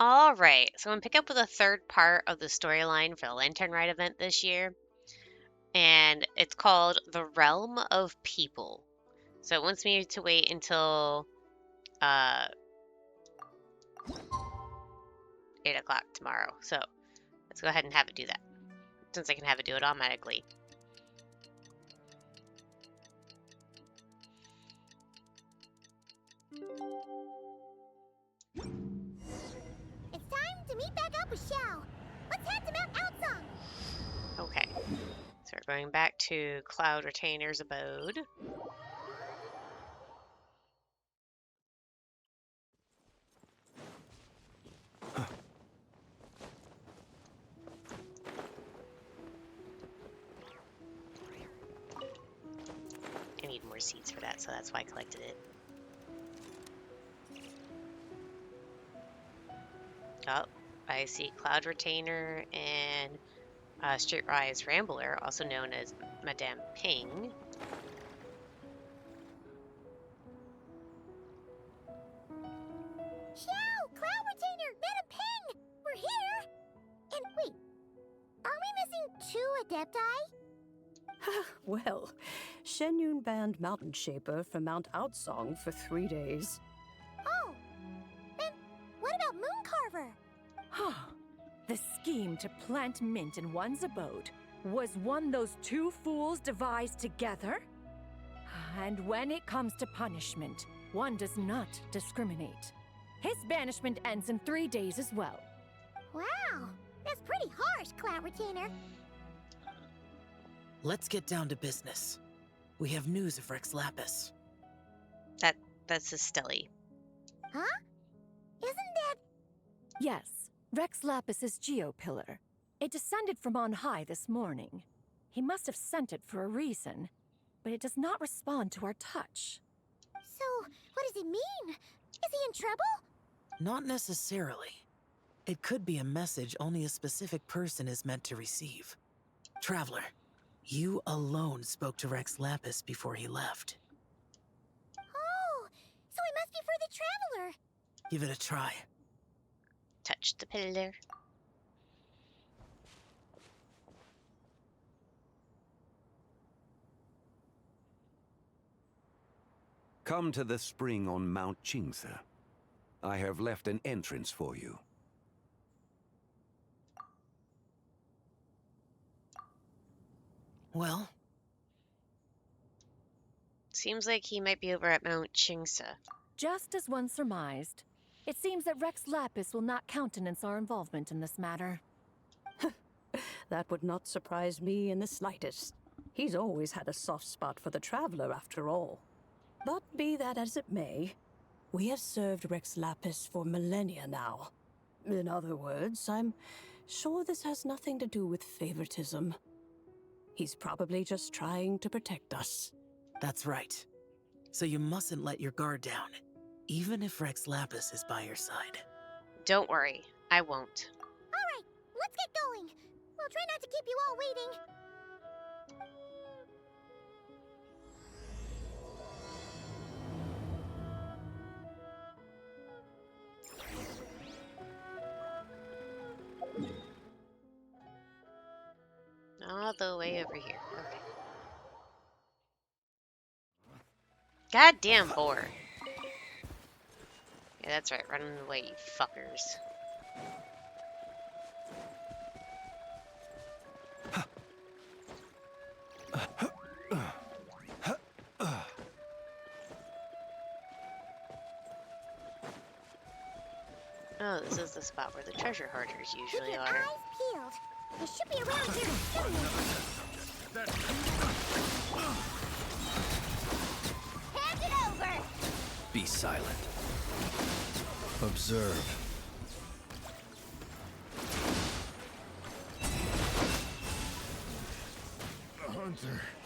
All right, so I'm gonna pick up with a third part of the storyline for the Lantern Rite event this year, and it's called The Realm of People. So it wants me to wait until uh, 8 o'clock tomorrow. So let's go ahead and have it do that, since I can have it do it automatically. It's time to meet back up with Xiao. Let's head to Mount Outsong. Okay, so we're going back to Cloud Retainer's abode. I need more seeds for that, so that's why I collected it. Oh, I see Cloud Retainer and Streetwise Rambler, also known as Madame Ping. Xiao, Cloud Retainer, Madam Ping, we're here. And wait, are we missing 2 Adepti? Well, Shenyun banned Mountain Shaper from Mount Outsong for 3 days. Oh, and what about Mooncarver? The scheme to plant mint in one's abode was one those two fools devised together? And when it comes to punishment, one does not discriminate. His banishment ends in 3 days as well. Wow, that's pretty harsh, Cloud Retainer. Let's get down to business. We have news of Rex Lapis. That's a Stelly. Huh? Isn't that... Yes, Rex Lapis's geopillar. It descended from on high this morning. He must have sent it for a reason, but it does not respond to our touch. So, what does it mean? Is he in trouble? Not necessarily. It could be a message only a specific person is meant to receive. Traveler, you alone spoke to Rex Lapis before he left. Oh, so it must be for the Traveler. Give it a try. Touch the pillar. Come to the spring on Mount Qingse. I have left an entrance for you. Well, Seems like he might be over at Mount Qingse. Just as one surmised, it seems that Rex Lapis will not countenance our involvement in this matter. That would not surprise me in the slightest. He's always had a soft spot for the Traveler, after all. But be that as it may, we have served Rex Lapis for millennia now. In other words, I'm sure this has nothing to do with favoritism. He's probably just trying to protect us. that's right. So you mustn't let your guard down, even if Rex Lapis is by your side. Don't worry, I won't. All right, let's get going. We'll try not to keep you all waiting. All the way over here. Okay. Goddamn boar. Yeah, that's right. Running away, you fuckers. Oh, this is the spot where the treasure hoarders Keep usually your are. eyes peeled. They should be around here soon. Hand it over. Be silent. Observe.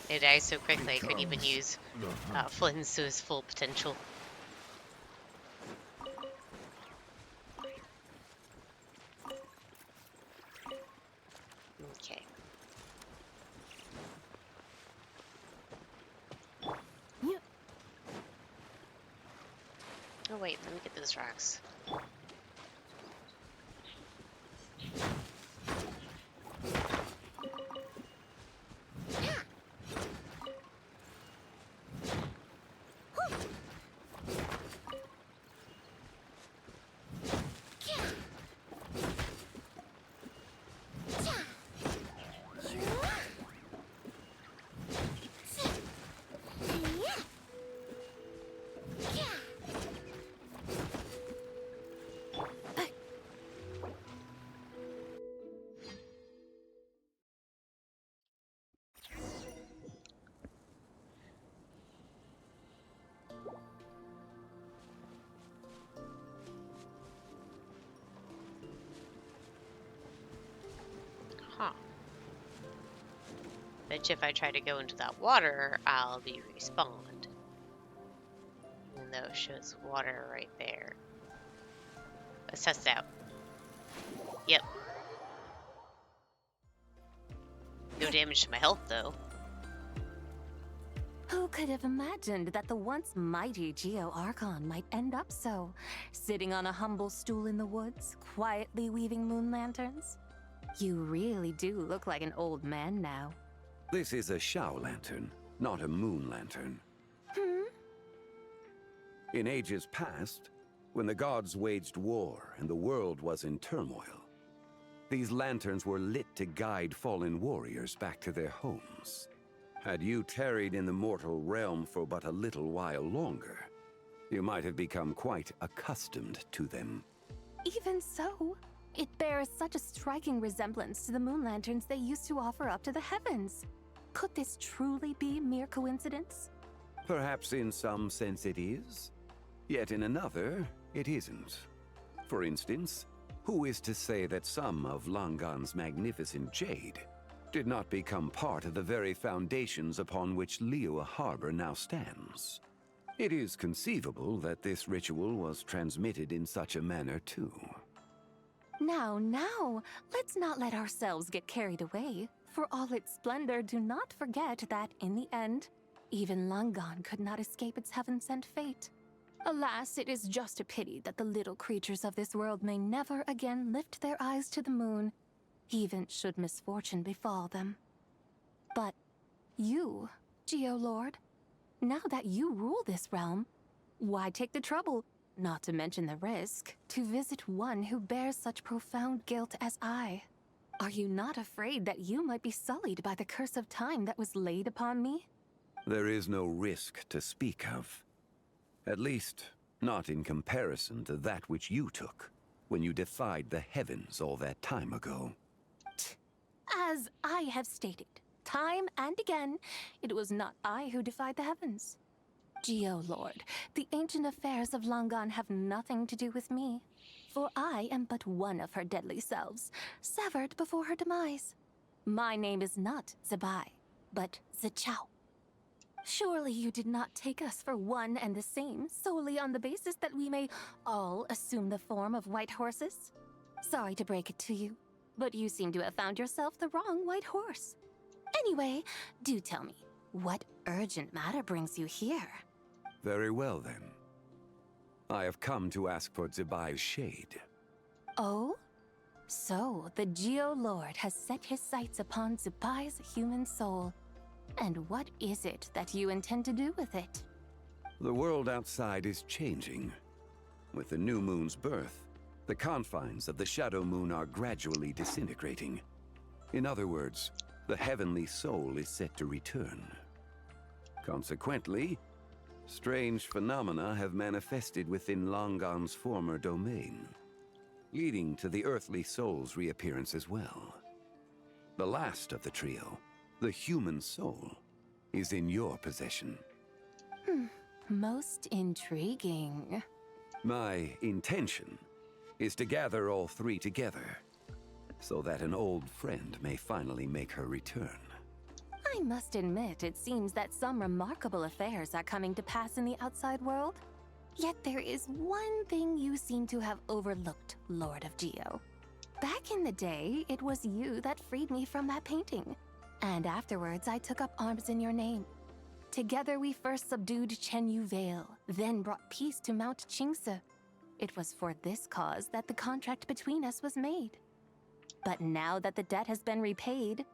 It dies so quickly I couldn't even use Flynn's to his full potential. Okay. Oh wait, let me get those rocks. Huh. Bet you if I try to go into that water, I'll be respawned. Even though it shows water right there. Let's test it out. Yep. No damage to my health, though. Who could have imagined that the once mighty Geo Archon might end up so, sitting on a humble stool in the woods, quietly weaving moon lanterns? You really do look like an old man now. This is a Shao lantern, not a moon lantern. In ages past, when the gods waged war and the world was in turmoil, these lanterns were lit to guide fallen warriors back to their homes. Had you tarried in the mortal realm for but a little while longer, you might have become quite accustomed to them. Even so, it bears such a striking resemblance to the moon lanterns they used to offer up to the heavens. Could this truly be mere coincidence? Perhaps in some sense it is, yet in another, it isn't. For instance, who is to say that some of Langan's magnificent jade did not become part of the very foundations upon which Liyue Harbor now stands? It is conceivable that this ritual was transmitted in such a manner too. Now, let's not let ourselves get carried away. For all its splendor, do not forget that, in the end, even Langan could not escape its heaven-sent fate. Alas, it is just a pity that the little creatures of this world may never again lift their eyes to the moon, even should misfortune befall them. But you, Geolord, now that you rule this realm, why take the trouble, not to mention the risk, to visit one who bears such profound guilt as I? Are you not afraid that you might be sullied by the curse of time that was laid upon me? There is no risk to speak of. At least, not in comparison to that which you took when you defied the heavens all that time ago. As I have stated, time and again, it was not I who defied the heavens. Geolord, the ancient affairs of Langan have nothing to do with me, for I am but one of her deadly selves, severed before her demise. My name is not Zebai, but Zichao. Surely you did not take us for one and the same solely on the basis that we may all assume the form of white horses? Sorry to break it to you, but you seem to have found yourself the wrong white horse. Anyway, do tell me, what urgent matter brings you here? Very well then. I have come to ask for Zebai's shade. Oh? So, the Geolord has set his sights upon Zebai's human soul. And what is it that you intend to do with it? The world outside is changing. With the new moon's birth, the confines of the Shadow Moon are gradually disintegrating. In other words, the heavenly soul is set to return. Consequently, strange phenomena have manifested within Langan's former domain, leading to the earthly soul's reappearance as well. The last of the trio, the human soul, is in your possession. Most intriguing. My intention is to gather all three together, so that an old friend may finally make her return. I must admit, it seems that some remarkable affairs are coming to pass in the outside world. Yet there is one thing you seem to have overlooked, Lord of Geo. Back in the day, it was you that freed me from that painting. And afterwards, I took up arms in your name. Together, we first subdued Chenyu Vale, then brought peace to Mount Qingse. It was for this cause that the contract between us was made. But now that the debt has been repaid,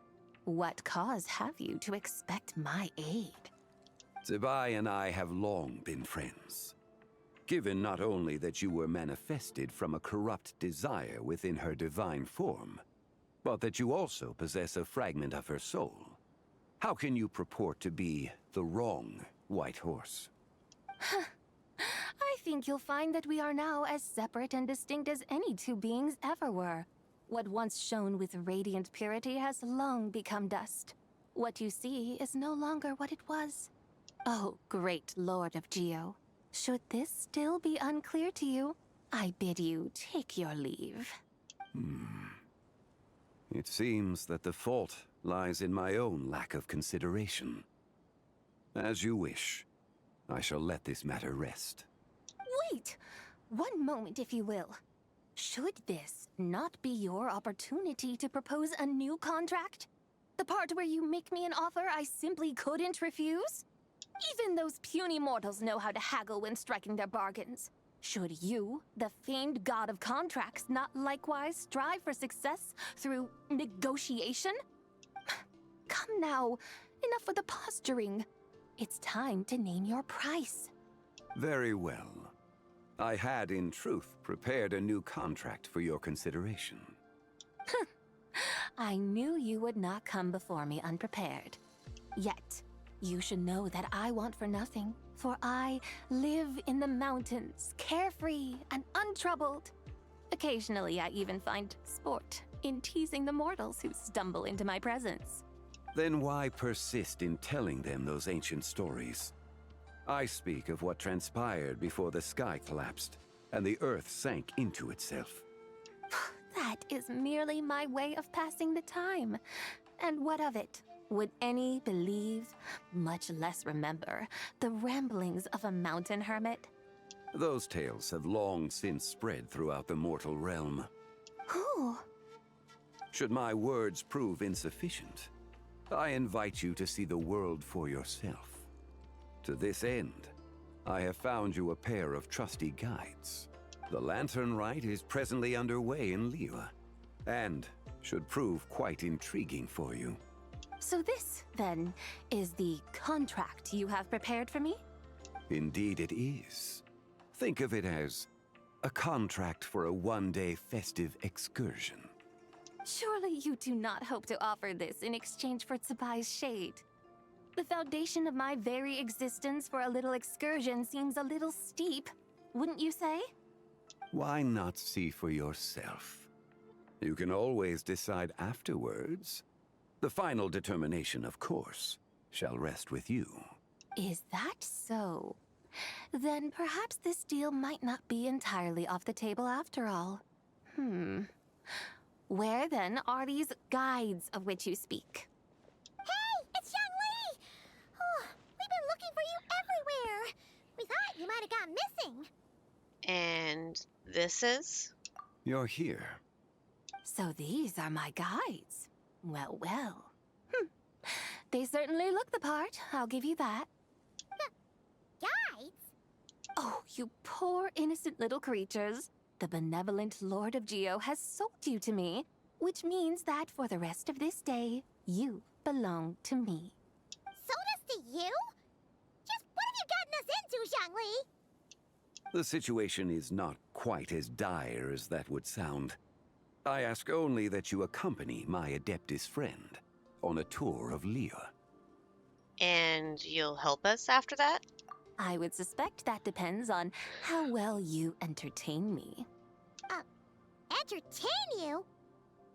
what cause have you to expect my aid? Zebai and I have long been friends. Given not only that you were manifested from a corrupt desire within her divine form, but that you also possess a fragment of her soul, how can you purport to be the wrong white horse? I think you'll find that we are now as separate and distinct as any two beings ever were. What once shone with radiant purity has long become dust. What you see is no longer what it was. Oh, great Lord of Geo. Should this still be unclear to you, I bid you take your leave. It seems that the fault lies in my own lack of consideration. As you wish. I shall let this matter rest. Wait! One moment, if you will. Should this not be your opportunity to propose a new contract? The part where you make me an offer I simply couldn't refuse? Even those puny mortals know how to haggle when striking their bargains. Should you, the famed god of contracts, not likewise strive for success through negotiation? Come now, enough with the posturing. It's time to name your price. Very well. I had, in truth, prepared a new contract for your consideration. I knew you would not come before me unprepared. Yet, you should know that I want for nothing, for I live in the mountains, carefree and untroubled. Occasionally, I even find sport in teasing the mortals who stumble into my presence. Then why persist in telling them those ancient stories? I speak of what transpired before the sky collapsed and the earth sank into itself. That is merely my way of passing the time. And what of it? Would any believe, much less remember, the ramblings of a mountain hermit? Those tales have long since spread throughout the mortal realm. Who? Should my words prove insufficient, I invite you to see the world for yourself. To this end, I have found you a pair of trusty guides. The Lantern Rite is presently underway in Liyue, and should prove quite intriguing for you. So this, then, is the contract you have prepared for me? Indeed it is. Think of it as a contract for a one-day festive excursion. Surely you do not hope to offer this in exchange for Tsubai's shade. The foundation of my very existence for a little excursion seems a little steep, wouldn't you say? Why not see for yourself? You can always decide afterwards. The final determination, of course, shall rest with you. Is that so? Then perhaps this deal might not be entirely off the table after all. Where then are these guides of which you speak? Hey, it's Xiangli! Oh, we've been looking for you everywhere. We thought you might have gone missing. And this is? You're here. So these are my guides. Well, well. They certainly look the part, I'll give you that. Guides? Oh, you poor innocent little creatures. The benevolent Lord of Geo has sold you to me, which means that for the rest of this day, you belong to me. Sold us to you? Just what have you gotten us into, Xiangli? The situation is not quite as dire as that would sound. I ask only that you accompany my Adeptus friend on a tour of Liyue. And you'll help us after that? I would suspect that depends on how well you entertain me. Entertain you?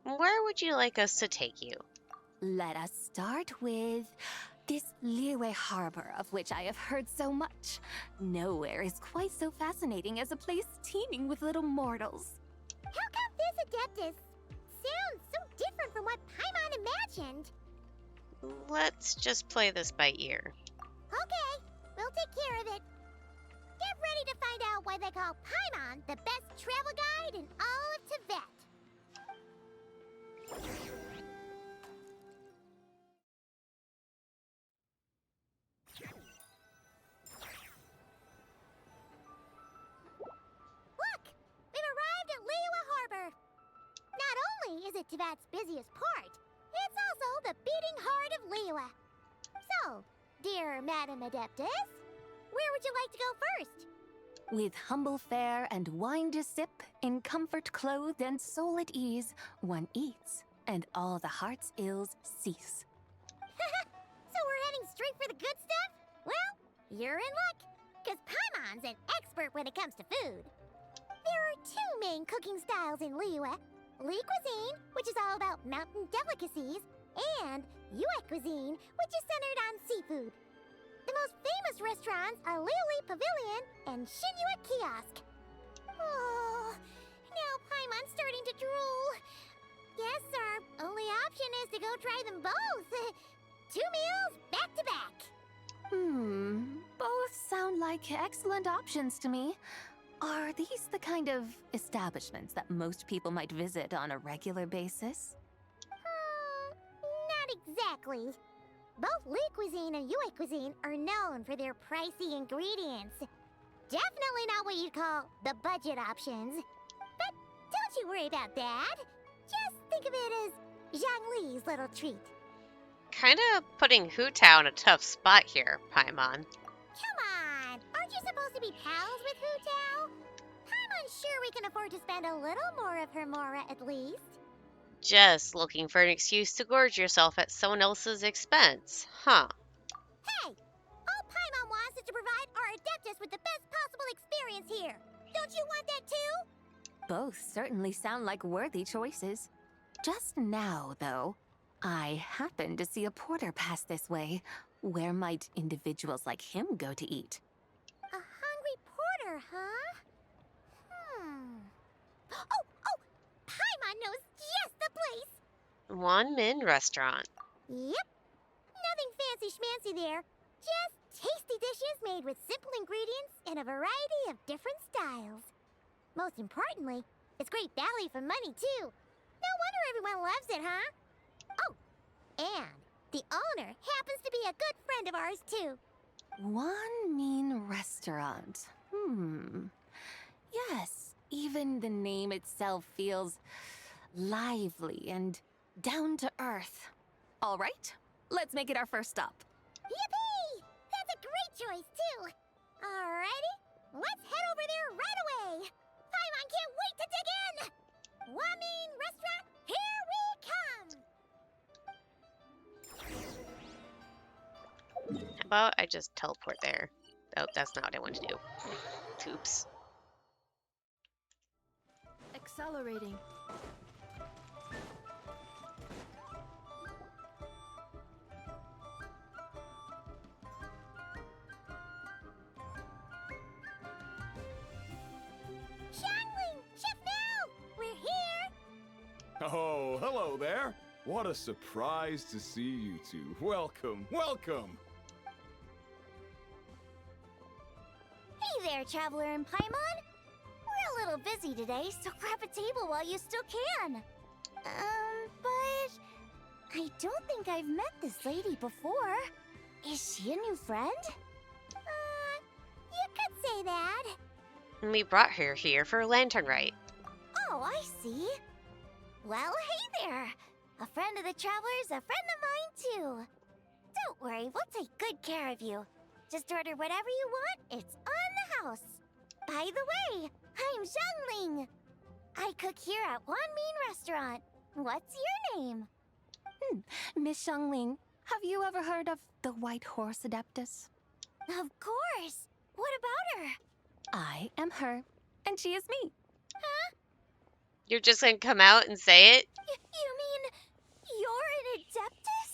Where would you like us to take you? Let us start with this Liyue harbor of which I have heard so much. Nowhere is quite so fascinating as a place teeming with little mortals. How come this Adeptus sounds so different from what Paimon imagined? Let's just play this by ear. Okay, we'll take care of it. Get ready to find out why they call Paimon the best travel guide in all of Tibet. Look! We've arrived at Liyue Harbor. Not only is it Tibet's busiest port, it's also the beating heart of Liyue. So, dear Madam Adeptus, where would you like to go first? With humble fare and wine to sip, in comfort clothed and soul at ease, one eats, and all the heart's ills cease. So we're heading straight for the good stuff? Well, you're in luck, because Paimon's an expert when it comes to food. There are two main cooking styles in Liyue. Li cuisine, which is all about mountain delicacies, and Yue cuisine, which is centered on seafood. The most famous restaurants are Liuli Pavilion and Shinyue Kiosk. Oh, now Paimon's starting to drool. Yes, sir. Oh, try them both. 2 meals back to back. Both sound like excellent options to me. Are these the kind of establishments that most people might visit on a regular basis? Not exactly. Both Le Cuisine and Yue Cuisine are known for their pricey ingredients. Definitely not what you'd call the budget options. But don't you worry about that. Just think of it as Zhang Li's little treat. Kind of putting Hu Tao in a tough spot here, Paimon. Come on! Aren't you supposed to be pals with Hu Tao? I'm unsure we can afford to spend a little more of her mora at least. Just looking for an excuse to gorge yourself at someone else's expense, huh? Hey! All Paimon wants is to provide our Adeptus with the best possible experience here. Don't you want that too? Both certainly sound like worthy choices. Just now, though, I happened to see a porter pass this way. Where might individuals like him go to eat? A hungry porter, huh? Oh! Paimon knows just the place! One Min restaurant. Yep. Nothing fancy schmancy there. Just tasty dishes made with simple ingredients in a variety of different styles. Most importantly, it's great value for money, too. No wonder everyone loves it, huh? Oh, and the owner happens to be a good friend of ours, too. One mean restaurant. Yes, even the name itself feels lively and down to earth. All right, let's make it our first stop. Yippee! That's a great choice, too. Alrighty, let's head over there right away. Paimon can't wait to dig in. Wamin Restaurant, here we come. How about I just teleport there? Oh, that's not what I want to do. Oops. Accelerating. Xiangling, shift now. We're here. Oh, hello there. What a surprise to see you two. Welcome, welcome. Hey there, Traveler and Paimon. We're a little busy today, so grab a table while you still can. But I don't think I've met this lady before. Is she a new friend? You could say that. And we brought her here for Lantern Rite. Oh, I see. Well, hey there. A friend of the Traveler's a friend of mine, too. Don't worry, we'll take good care of you. Just order whatever you want, it's on the house. By the way, I'm Zhangling. I cook here at Wan Min Restaurant. What's your name? Miss Xiangling, have you ever heard of the White Horse Adeptus? Of course. What about her? I am her, and she is me. You're just gonna come out and say it? You mean you're an Adeptus?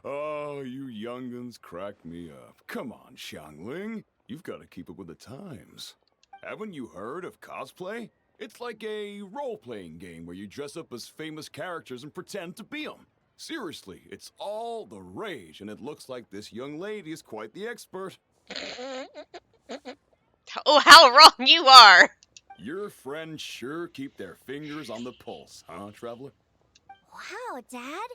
Oh, you young'uns crack me up. Come on, Xiangling. You've got to keep up with the times. Haven't you heard of cosplay? It's like a role-playing game where you dress up as famous characters and pretend to be them. Seriously, it's all the rage, and it looks like this young lady is quite the expert. Oh, how wrong you are! Your friends sure keep their fingers on the pulse, huh, Traveler? Wow, Dad.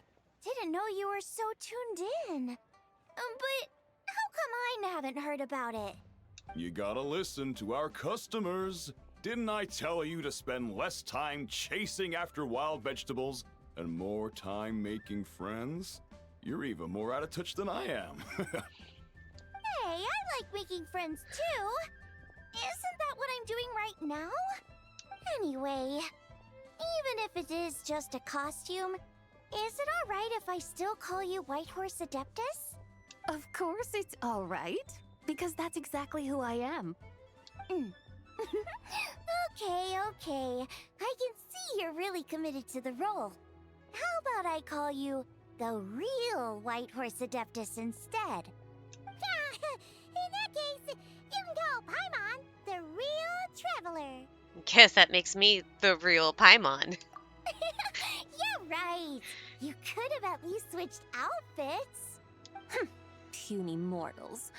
Didn't know you were so tuned in. But how come I haven't heard about it? You gotta listen to our customers. Didn't I tell you to spend less time chasing after wild vegetables and more time making friends? You're even more out of touch than I am. Hey, I like making friends too. Isn't that what I'm doing right now? Anyway, even if it is just a costume, is it alright if I still call you White Horse Adeptus? Of course it's all right, because that's exactly who I am. Okay. I can see you're really committed to the role. How about I call you the real White Horse Adeptus instead? In that case, you can call Paimon the real Traveler. Guess that makes me the real Paimon. Yeah, Alright! You could have at least switched outfits. Puny mortals.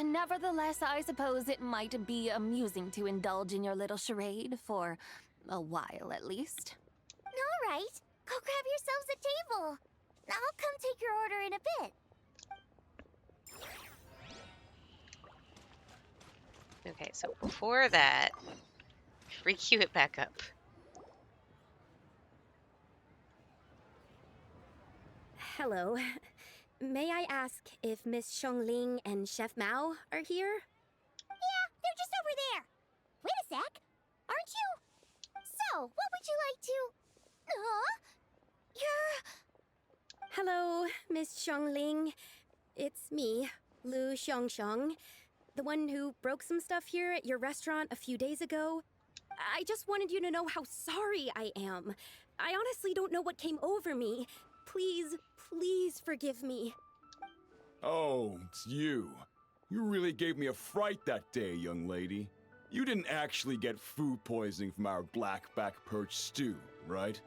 Nevertheless, I suppose it might be amusing to indulge in your little charade for a while at least. Alright, go grab yourselves a table. I'll come take your order in a bit. Okay, so before that, re-queue it back up. Hello. May I ask if Miss Xiongling and Chef Mao are here? Yeah, they're just over there. Wait a sec. Aren't you? So, what would you like to... You're... Hello, Miss Xiongling. It's me, Lu Xiongxiong, the one who broke some stuff here at your restaurant a few days ago. I just wanted you to know how sorry I am. I honestly don't know what came over me. Please, please forgive me. Oh, it's you. You really gave me a fright that day, young lady. You didn't actually get food poisoning from our black-back perch stew, right?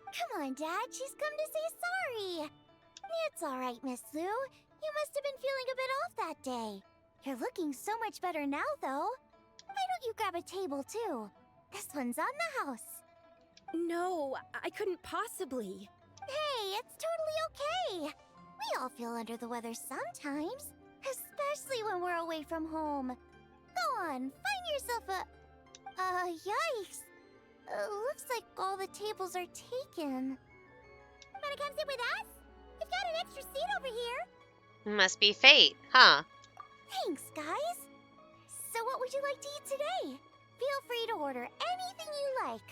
Come on, Dad. She's come to say sorry. It's alright, Miss Lu. You must have been feeling a bit off that day. You're looking so much better now, though. Why don't you grab a table, too? This one's on the house. No, I couldn't possibly. Hey, it's totally okay. We all feel under the weather sometimes, especially when we're away from home. Go on, find yourself a... yikes. Looks like all the tables are taken. Wanna come sit with us? We've got an extra seat over here. Must be fate, huh? Thanks, guys. So what would you like to eat today? Feel free to order anything you like.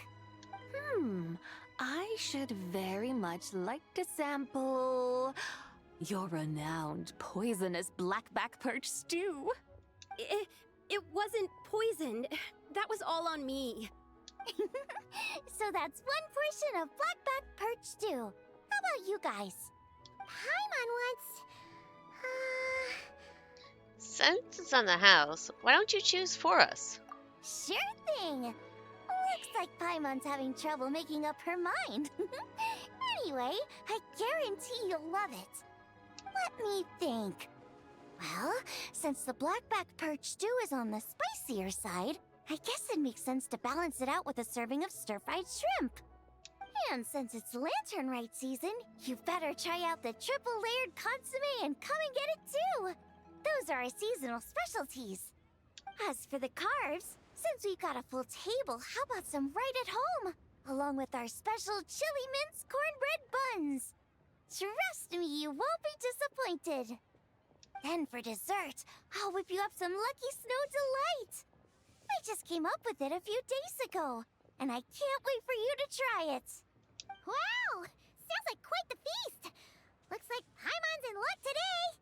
I should very much like to sample your renowned poisonous blackback perch stew. It wasn't poisoned. That was all on me. So that's one portion of blackback perch stew. How about you guys? Paimon wants... Since it's on the house, why don't you choose for us? Sure thing. Looks like Paimon's having trouble making up her mind. Anyway, I guarantee you'll love it. Let me think. Well, since the blackback perch stew is on the spicier side, I guess it makes sense to balance it out with a serving of stir-fried shrimp. And since it's Lantern Rite season, you better try out the triple-layered consommé and come and get it too. Those are our seasonal specialties. As for the carbs, since we've got a full table, how about some right at home? Along with our special chili mince cornbread buns. Trust me, you won't be disappointed. Then for dessert, I'll whip you up some Lucky Snow Delight. I just came up with it a few days ago, and I can't wait for you to try it. Wow! Sounds like quite the feast. Looks like Paimon's in luck today.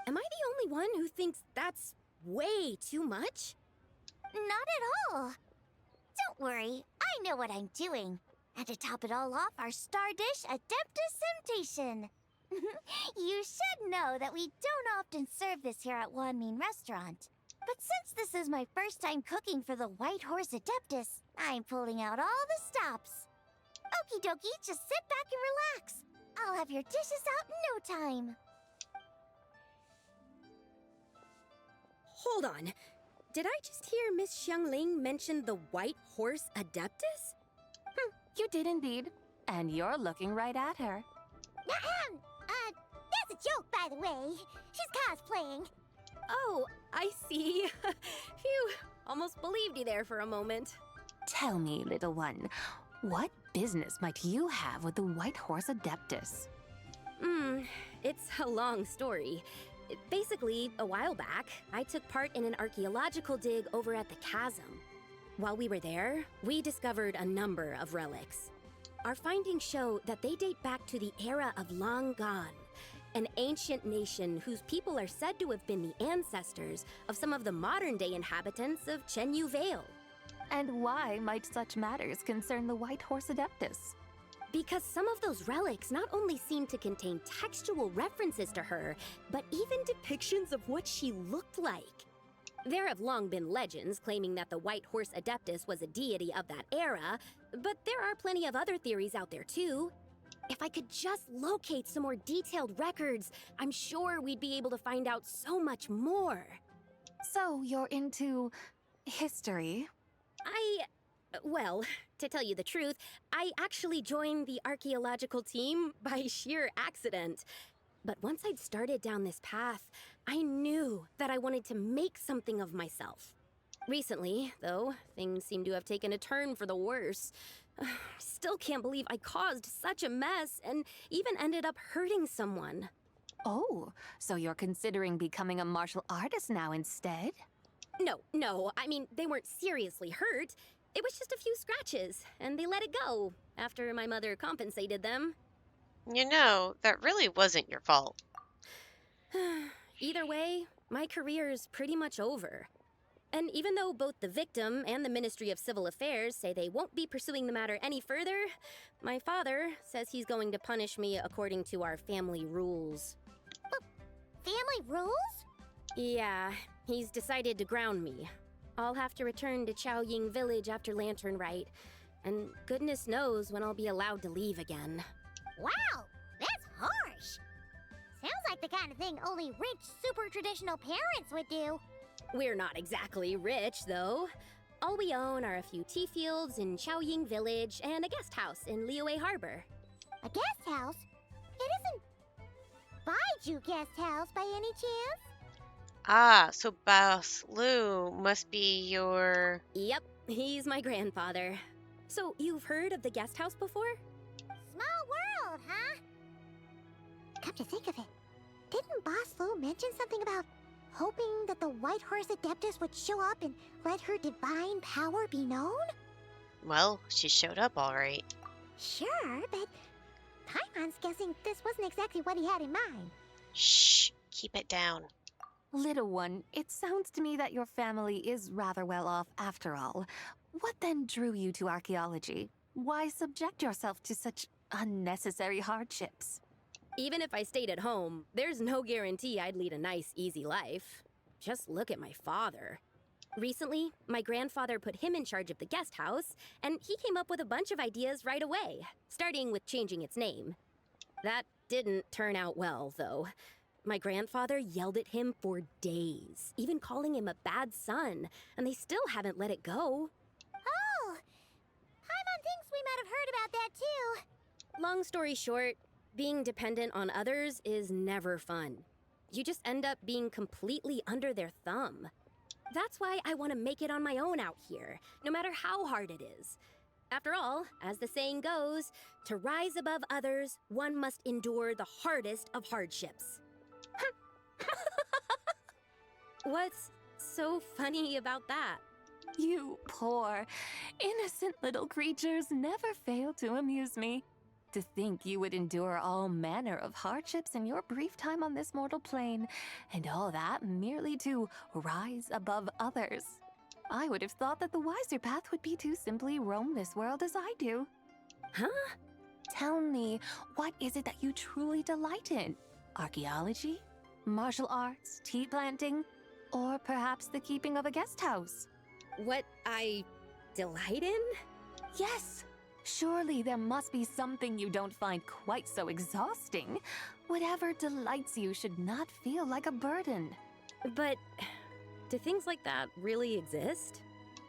Am I the only one who thinks that's way too much? Not at all. Don't worry, I know what I'm doing. And to top it all off, our star dish, Adeptus Temptation. You should know that we don't often serve this here at Wanmin Restaurant. But since this is my first time cooking for the White Horse Adeptus, I'm pulling out all the stops. Okie dokie, just sit back and relax. I'll have your dishes out in no time. Hold on. Did I just hear Miss Xiangling mention the White Horse Adeptus? You did indeed. And you're looking right at her. That's a joke, by the way. She's cosplaying. Oh, I see. Phew, almost believed you there for a moment. Tell me, little one, what business might you have with the White Horse Adeptus? It's a long story. Basically, a while back, I took part in an archaeological dig over at the chasm. While we were there, we discovered a number of relics. Our findings show that they date back to the era of Long Gone, an ancient nation whose people are said to have been the ancestors of some of the modern-day inhabitants of Chenyu Vale. And why might such matters concern the White Horse Adeptus? Because some of those relics not only seem to contain textual references to her, but even depictions of what she looked like. There have long been legends claiming that the White Horse Adeptus was a deity of that era, but there are plenty of other theories out there too. If I could just locate some more detailed records, I'm sure we'd be able to find out so much more. So you're into history? Well, to tell you the truth, I actually joined the archaeological team by sheer accident. But once I'd started down this path, I knew that I wanted to make something of myself. Recently, though, things seem to have taken a turn for the worse. Still can't believe I caused such a mess and even ended up hurting someone. Oh, so you're considering becoming a martial artist now instead? No, I mean, they weren't seriously hurt. It was just a few scratches, and they let it go after my mother compensated them. You know, that really wasn't your fault. Either way, my career is pretty much over. And even though both the victim and the Ministry of Civil Affairs say they won't be pursuing the matter any further, my father says he's going to punish me according to our family rules. Family rules? Yeah, he's decided to ground me. I'll have to return to Chaoying Village after Lantern Rite, and goodness knows when I'll be allowed to leave again. Wow, that's harsh. Sounds like the kind of thing only rich, super traditional parents would do. We're not exactly rich, though. All we own are a few tea fields in Chaoying Village and a guest house in Liyue Harbor. A guest house? It isn't Baiju Guest House by any chance? Ah, so Boss Lou must be your... Yep, he's my grandfather. So, you've heard of the guest house before? Small world, huh? Come to think of it, didn't Boss Lou mention something about hoping that the White Horse Adeptus would show up and let her divine power be known? Well, she showed up all right. Sure, but Paimon's guessing this wasn't exactly what he had in mind. Shh, keep it down. Little one, it sounds to me that your family is rather well off after all. What then drew you to archaeology? Why subject yourself to such unnecessary hardships? Even if I stayed at home, there's no guarantee I'd lead a nice, easy life. Just look at my father. Recently, my grandfather put him in charge of the guest house, and he came up with a bunch of ideas right away, starting with changing its name. That didn't turn out well, though. My grandfather yelled at him for days, even calling him a bad son, and they still haven't let it go. Oh, Paimon thinks we might have heard about that too. Long story short, being dependent on others is never fun. You just end up being completely under their thumb. That's why I want to make it on my own out here, no matter how hard it is. After all, as the saying goes, to rise above others, one must endure the hardest of hardships. What's so funny about that? You poor, innocent little creatures never fail to amuse me. To think you would endure all manner of hardships in your brief time on this mortal plane, and all that merely to rise above others. I would have thought that the wiser path would be to simply roam this world as I do. Huh? Tell me, what is it that you truly delight in? Archaeology? Martial arts? Tea planting? Or perhaps the keeping of a guest house? What I delight in? Yes! Surely there must be something you don't find quite so exhausting. Whatever delights you should not feel like a burden. But do things like that really exist?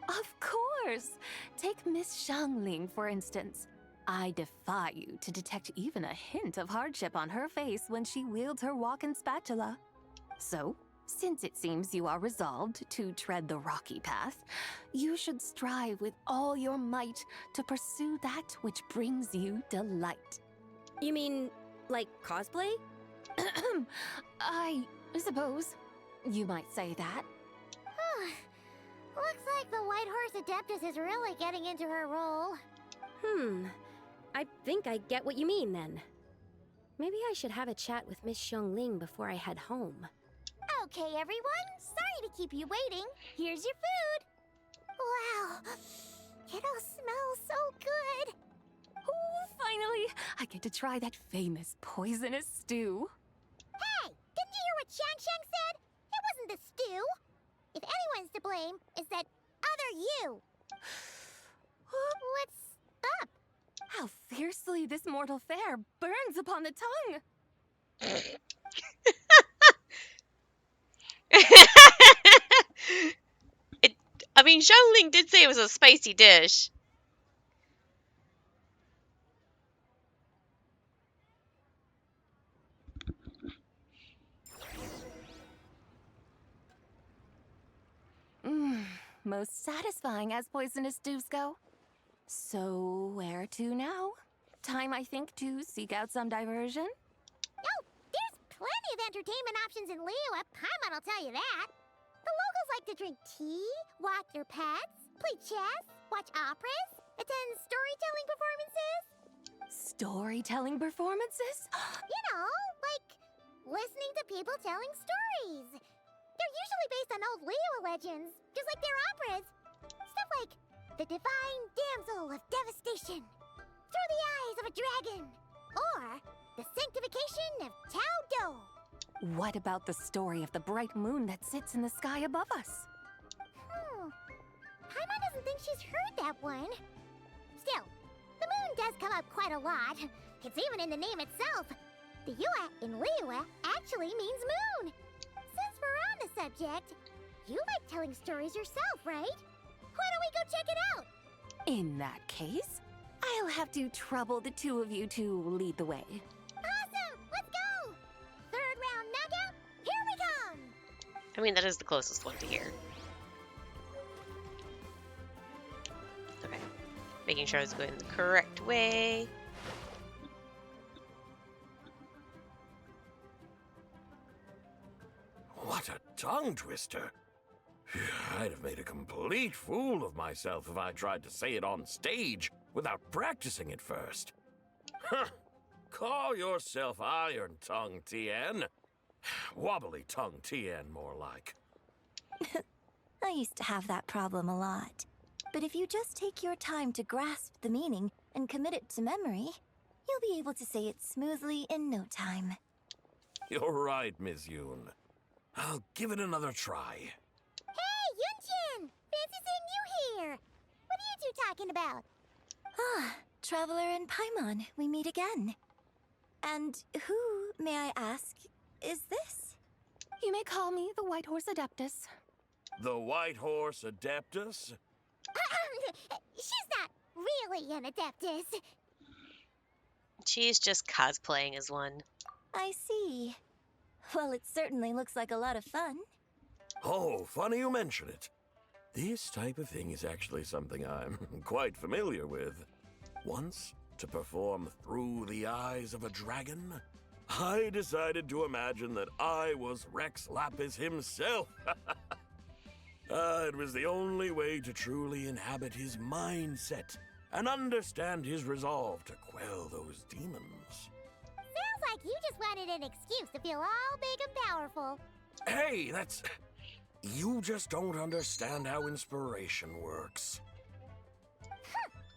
Of course! Take Miss Xiangling, for instance. I defy you to detect even a hint of hardship on her face when she wields her walking spatula. So, since it seems you are resolved to tread the rocky path, you should strive with all your might to pursue that which brings you delight. You mean, like cosplay? I suppose you might say that. Looks like the White Horse Adeptus is really getting into her role. I think I get what you mean then. Maybe I should have a chat with Miss Xiangling before I head home. Okay, everyone. Sorry to keep you waiting. Here's your food. Wow. It all smells so good. Oh, finally! I get to try that famous poisonous stew. Hey, didn't you hear what Shang Shang said? It wasn't the stew. If anyone's to blame, it's that other you. What's up? How fiercely this mortal fare burns upon the tongue! it, I mean, Xiangling did say it was a spicy dish. Most satisfying as poisonous stews go. So, where to now? Time, I think, to seek out some diversion? Oh, there's plenty of entertainment options in Liyue. Paimon will tell you that. The locals like to drink tea, walk their pets, play chess, watch operas, attend storytelling performances. Storytelling performances? You know, like listening to people telling stories. They're usually based on old Liyue legends, just like their operas. Stuff like The Divine Damsel of Devastation, Through the Eyes of a Dragon, or The Sanctification of Tao Do. What about the story of the bright moon that sits in the sky above us? Paimon doesn't think she's heard that one. Still, the moon does come up quite a lot. It's even in the name itself. The Yue in Liyue actually means moon. Since we're on the subject, you like telling stories yourself, right? Why don't we go check it out? In that case, I'll have to trouble the two of you to lead the way. Awesome! Let's go! Third round knockout, here we come! I mean, that is the closest one to here. Okay. Making sure I was going the correct way. What a tongue twister. I'd have made a complete fool of myself if I tried to say it on stage without practicing it first. Huh. Call yourself Iron Tongue, Tien. Wobbly Tongue, Tien, more like. I used to have that problem a lot. But if you just take your time to grasp the meaning and commit it to memory, you'll be able to say it smoothly in no time. You're right, Miss Yoon. I'll give it another try. Hey, Yunchin! Fancy seeing you here! What are you two talking about? Ah, Traveler and Paimon, we meet again. And who, may I ask, is this? You may call me the White Horse Adeptus. The White Horse Adeptus? She's not really an Adeptus. She's just cosplaying as one. I see. Well, it certainly looks like a lot of fun. Oh, funny you mention it. This type of thing is actually something I'm quite familiar with. Once, to perform Through the Eyes of a Dragon, I decided to imagine that I was Rex Lapis himself. It was the only way to truly inhabit his mindset and understand his resolve to quell those demons. Sounds like you just wanted an excuse to feel all big and powerful. Hey, that's... You just don't understand how inspiration works.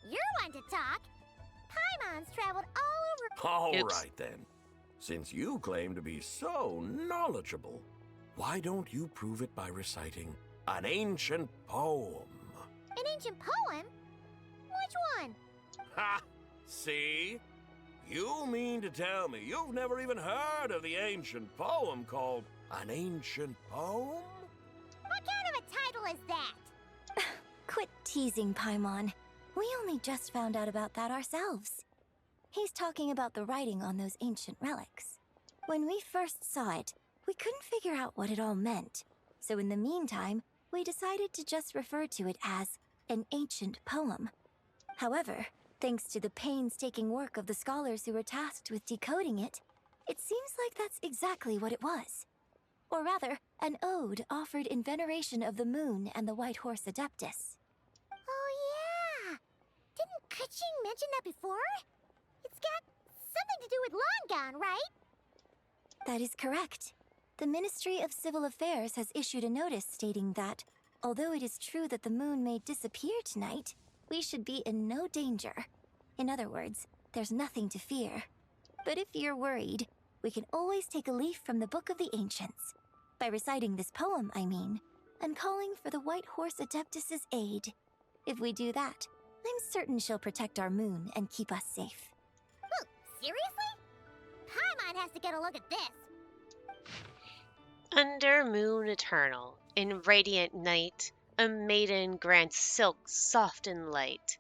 You're one to talk. Paimon's traveled all over... All Oops. right, then. Since you claim to be so knowledgeable, why don't you prove it by reciting an ancient poem? An ancient poem? Which one? Ha! See? You mean to tell me you've never even heard of the ancient poem called An Ancient Poem? What kind of a title is that? Quit teasing, Paimon. We only just found out about that ourselves. He's talking about the writing on those ancient relics. When we first saw it, we couldn't figure out what it all meant. So in the meantime, we decided to just refer to it as an ancient poem. However, thanks to the painstaking work of the scholars who were tasked with decoding it, it seems like that's exactly what it was. Or rather, an ode offered in veneration of the moon and the White Horse Adeptus. Oh, yeah! Didn't Kuching mention that before? It's got something to do with Longon, right? That is correct. The Ministry of Civil Affairs has issued a notice stating that, although it is true that the moon may disappear tonight, we should be in no danger. In other words, there's nothing to fear. But if you're worried, we can always take a leaf from the Book of the Ancients. By reciting this poem, I mean, and calling for the White Horse Adeptus' aid. If we do that, I'm certain she'll protect our moon and keep us safe. Ooh, seriously? Paimon has to get a look at this. Under moon eternal, in radiant night, a maiden grants silk soft and light.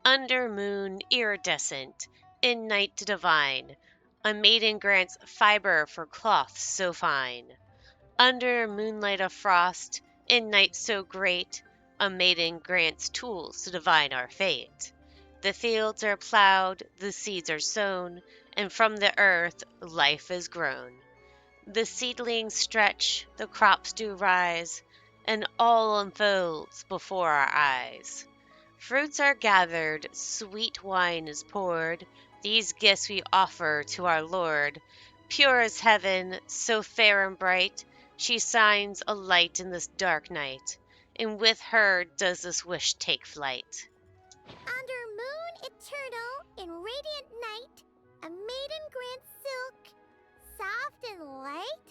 Under moon iridescent, in night divine, a maiden grants fiber for cloth so fine. Under moonlight of frost, in night so great, a maiden grants tools to divine our fate. The fields are plowed, the seeds are sown, and from the earth life is grown. The seedlings stretch, the crops do rise, and all unfolds before our eyes. Fruits are gathered, sweet wine is poured, these gifts we offer to our Lord. Pure as heaven, so fair and bright, she shines a light in this dark night, and with her does this wish take flight. Under moon eternal, in radiant night, a maiden grants silk, soft and light?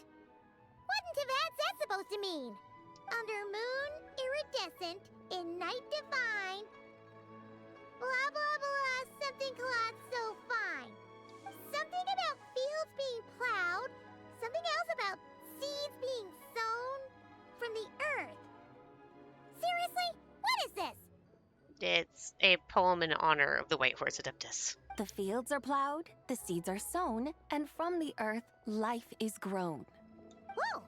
What in Tibet's that supposed to mean? Under moon iridescent, in night divine. Blah blah blah, something cloth so fine. Something about fields being plowed, something else about seeds being sown from the earth. Seriously? What is this? It's a poem in honor of the White Horse Adeptus. The fields are plowed, the seeds are sown, and from the earth life is grown. Whoa!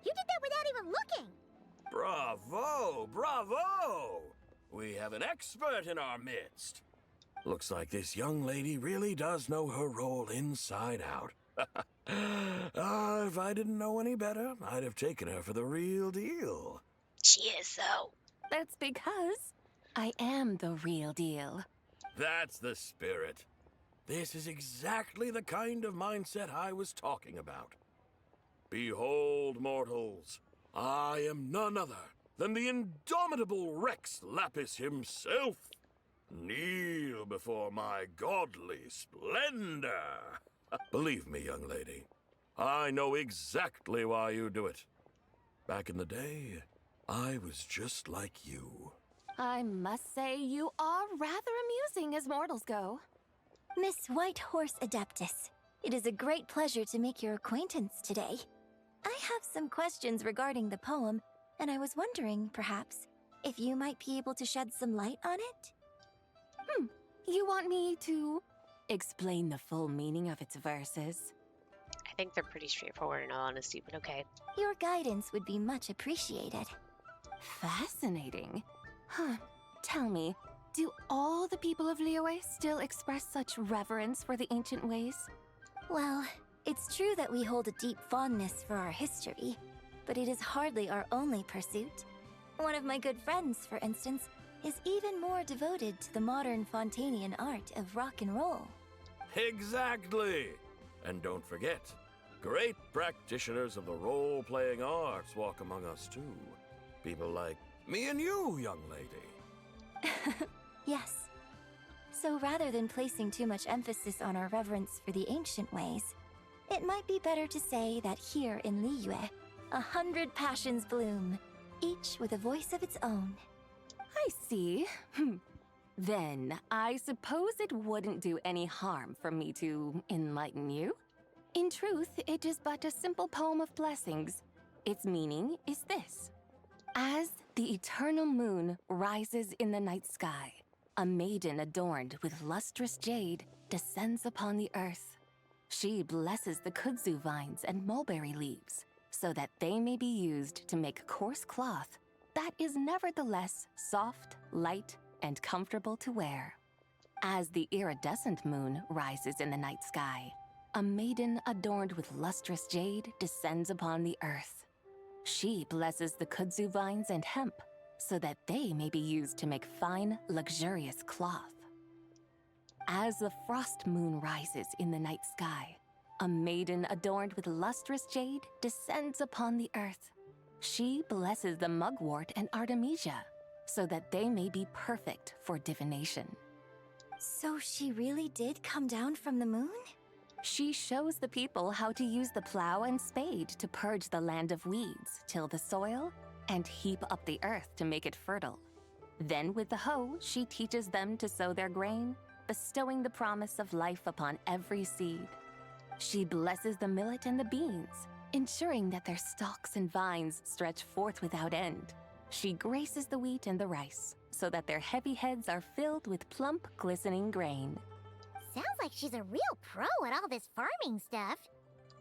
You did that without even looking! Bravo! Bravo! We have an expert in our midst. Looks like this young lady really does know her role inside out. If I didn't know any better, I'd have taken her for the real deal. She is, though. That's because I am the real deal. That's the spirit. This is exactly the kind of mindset I was talking about. Behold, mortals, I am none other than the indomitable Rex Lapis himself. Kneel before my godly splendor. Believe me, young lady, I know exactly why you do it. Back in the day, I was just like you. I must say you are rather amusing as mortals go. Miss White Horse Adeptus, it is a great pleasure to make your acquaintance today. I have some questions regarding the poem, and I was wondering, perhaps, if you might be able to shed some light on it? You want me to explain the full meaning of its verses? I think they're pretty straightforward in all honesty, but okay. Your guidance would be much appreciated. Fascinating. Tell me, do all the people of Liyue still express such reverence for the ancient ways? Well, it's true that we hold a deep fondness for our history, but it is hardly our only pursuit. One of my good friends, for instance, is even more devoted to the modern Fontanian art of rock and roll. Exactly! And don't forget, great practitioners of the role-playing arts walk among us too. People like me and you, young lady. Yes. So rather than placing too much emphasis on our reverence for the ancient ways, it might be better to say that here in Liyue, 100 passions bloom, each with a voice of its own. I see. Then I suppose it wouldn't do any harm for me to enlighten you. In truth, it is but a simple poem of blessings. Its meaning is this. As the eternal moon rises in the night sky, a maiden adorned with lustrous jade descends upon the earth. She blesses the kudzu vines and mulberry leaves so that they may be used to make coarse cloth that is nevertheless soft, light, and comfortable to wear. As the iridescent moon rises in the night sky, a maiden adorned with lustrous jade descends upon the earth. She blesses the kudzu vines and hemp so that they may be used to make fine, luxurious cloth. As the frost moon rises in the night sky, a maiden adorned with lustrous jade descends upon the earth. She blesses the mugwort and artemisia so that they may be perfect for divination. So she really did come down from the moon? She shows the people how to use the plow and spade to purge the land of weeds, till the soil, and heap up the earth to make it fertile. Then with the hoe, she teaches them to sow their grain, bestowing the promise of life upon every seed. She blesses the millet and the beans, ensuring that their stalks and vines stretch forth without end. She graces the wheat and the rice, so that their heavy heads are filled with plump, glistening grain. Sounds like she's a real pro at all this farming stuff.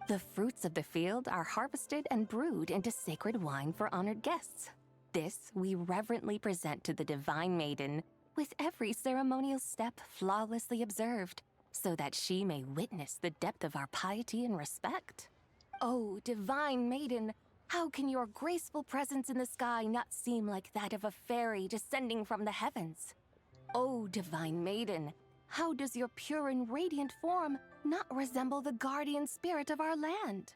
The fruits of the field are harvested and brewed into sacred wine for honored guests. This we reverently present to the Divine Maiden, with every ceremonial step flawlessly observed, so that she may witness the depth of our piety and respect. Oh, Divine Maiden, how can your graceful presence in the sky not seem like that of a fairy descending from the heavens? Oh, Divine Maiden, how does your pure and radiant form not resemble the guardian spirit of our land?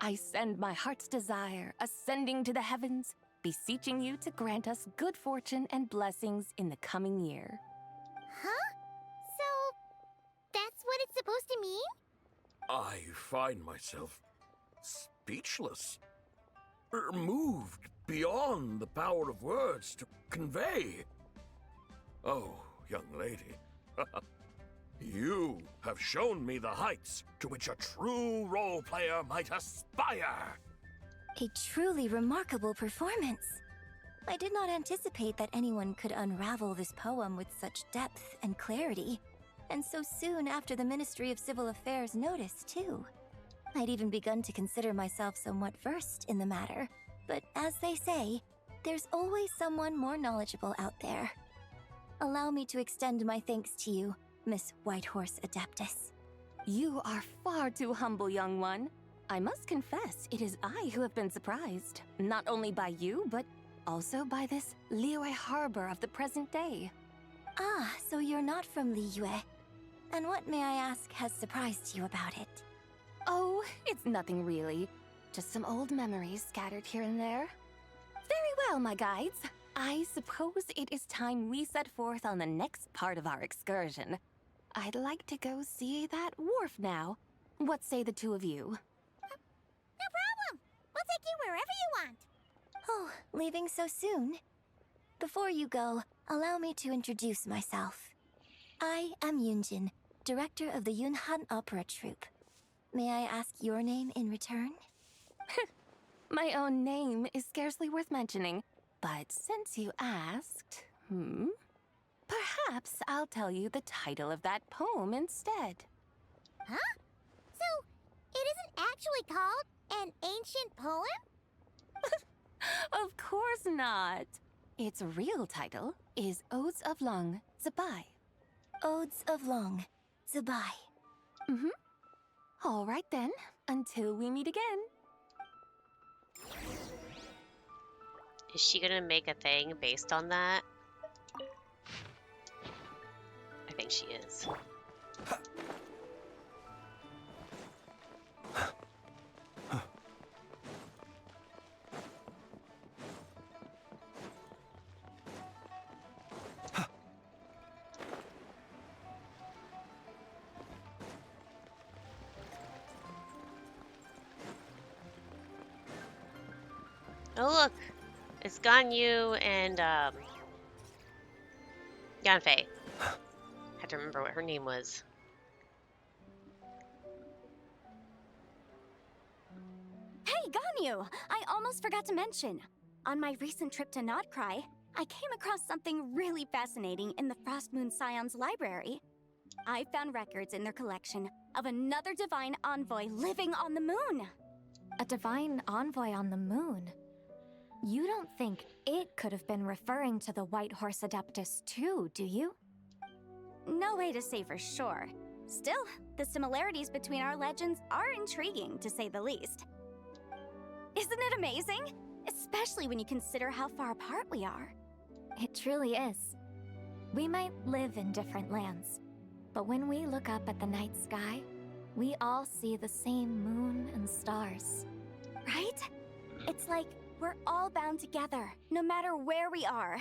I send my heart's desire, ascending to the heavens, beseeching you to grant us good fortune and blessings in the coming year. Huh? So, that's what it's supposed to mean? I find myself speechless, moved beyond the power of words to convey. Oh, young lady, you have shown me the heights to which a true role player might aspire. A truly remarkable performance. I did not anticipate that anyone could unravel this poem with such depth and clarity, and so soon after the Ministry of Civil Affairs noticed, too. I'd even begun to consider myself somewhat versed in the matter, but as they say, there's always someone more knowledgeable out there. Allow me to extend my thanks to you, Miss Whitehorse Adeptus. You are far too humble, young one. I must confess, it is I who have been surprised, not only by you, but also by this Liyue harbor of the present day. Ah, so you're not from Liyue. And what, may I ask, has surprised you about it? Oh, it's nothing really. Just some old memories scattered here and there. Very well, my guides. I suppose it is time we set forth on the next part of our excursion. I'd like to go see that wharf now. What say the two of you? No problem. We'll take you wherever you want. Oh, leaving so soon? Before you go, allow me to introduce myself. I am Yunjin, director of the Yunhan Opera Troupe. May I ask your name in return? My own name is scarcely worth mentioning, but since you asked, perhaps I'll tell you the title of that poem instead. Huh? So, it isn't actually called an ancient poem? Of course not. Its real title is Odes of Long Zabai. Odes of Long Zabai. All right then, until we meet again. Is she gonna make a thing based on that? I think she is. Oh look, it's Ganyu and Yanfei. Had to remember what her name was. Hey, Ganyu! I almost forgot to mention. On my recent trip to Notcry, I came across something really fascinating in the Frost Moon Scion's library. I found records in their collection of another divine envoy living on the moon. A divine envoy on the moon? You don't think it could have been referring to the White Horse Adeptus too, do you? No way to say for sure. Still, the similarities between our legends are intriguing, to say the least. Isn't it amazing? Especially when you consider how far apart we are. It truly is. We might live in different lands, but when we look up at the night sky, we all see the same moon and stars. Right? It's like we're all bound together, no matter where we are.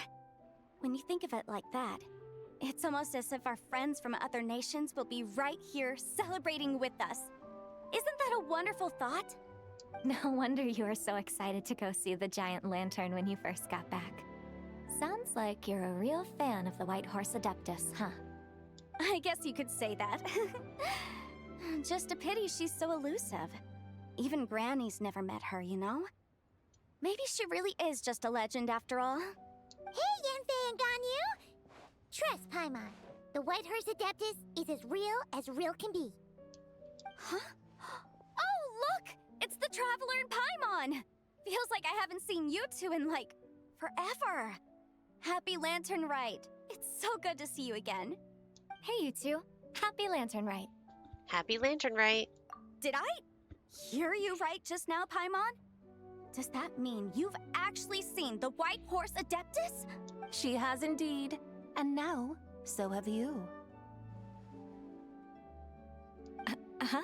When you think of it like that, it's almost as if our friends from other nations will be right here celebrating with us. Isn't that a wonderful thought? No wonder you were so excited to go see the giant lantern when you first got back. Sounds like you're a real fan of the White Horse Adeptus, huh? I guess you could say that. Just a pity she's so elusive. Even Granny's never met her, you know? Maybe she really is just a legend after all. Hey, Yanfei and Ganyu! Trust, Paimon. The White Horse Adeptus is as real can be. Huh? Oh, look! It's the Traveler and Paimon! Feels like I haven't seen you two in, like, forever. Happy Lantern Rite. It's so good to see you again. Hey, you two. Happy Lantern Rite. Happy Lantern Rite. Did I hear you right just now, Paimon? Does that mean you've actually seen the White Horse Adeptus? She has indeed. And now, so have you. Huh?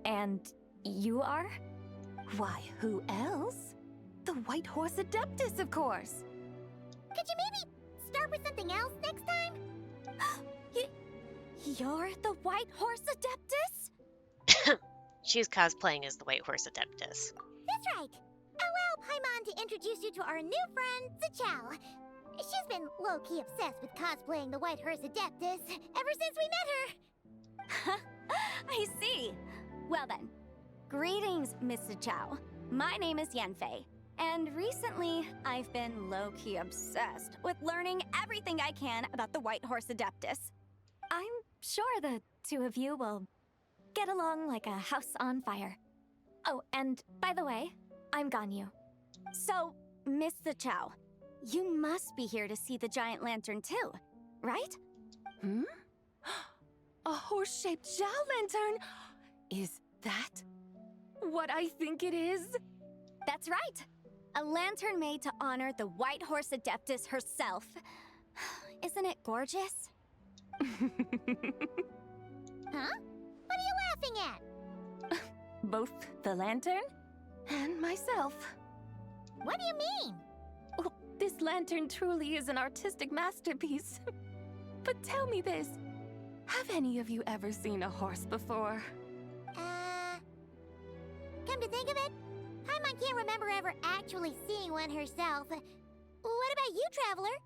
And you are? Why, who else? The White Horse Adeptus, of course. Could you maybe start with something else next time? You're the White Horse Adeptus? She's cosplaying as the White Horse Adeptus. That's right. Allow Paimon to introduce you to our new friend, Zichao. She's been low-key obsessed with cosplaying the White Horse Adeptus ever since we met her. I see. Well then, greetings, Miss Zichao. My name is Yanfei, and recently I've been low-key obsessed with learning everything I can about the White Horse Adeptus. I'm sure the two of you will get along like a house on fire. Oh, and by the way, I'm Ganyu. So, Miss Zichao, you must be here to see the giant lantern too, right? Hmm? A horse-shaped Zhao lantern? Is that what I think it is? That's right. A lantern made to honor the White Horse Adeptus herself. Isn't it gorgeous? Huh? What are you laughing at? Both the lantern and myself. What do you mean? Oh, this lantern truly is an artistic masterpiece. But tell me this, have any of you ever seen a horse before? Come to think of it, Paimon can't remember ever actually seeing one herself. What about you, Traveler?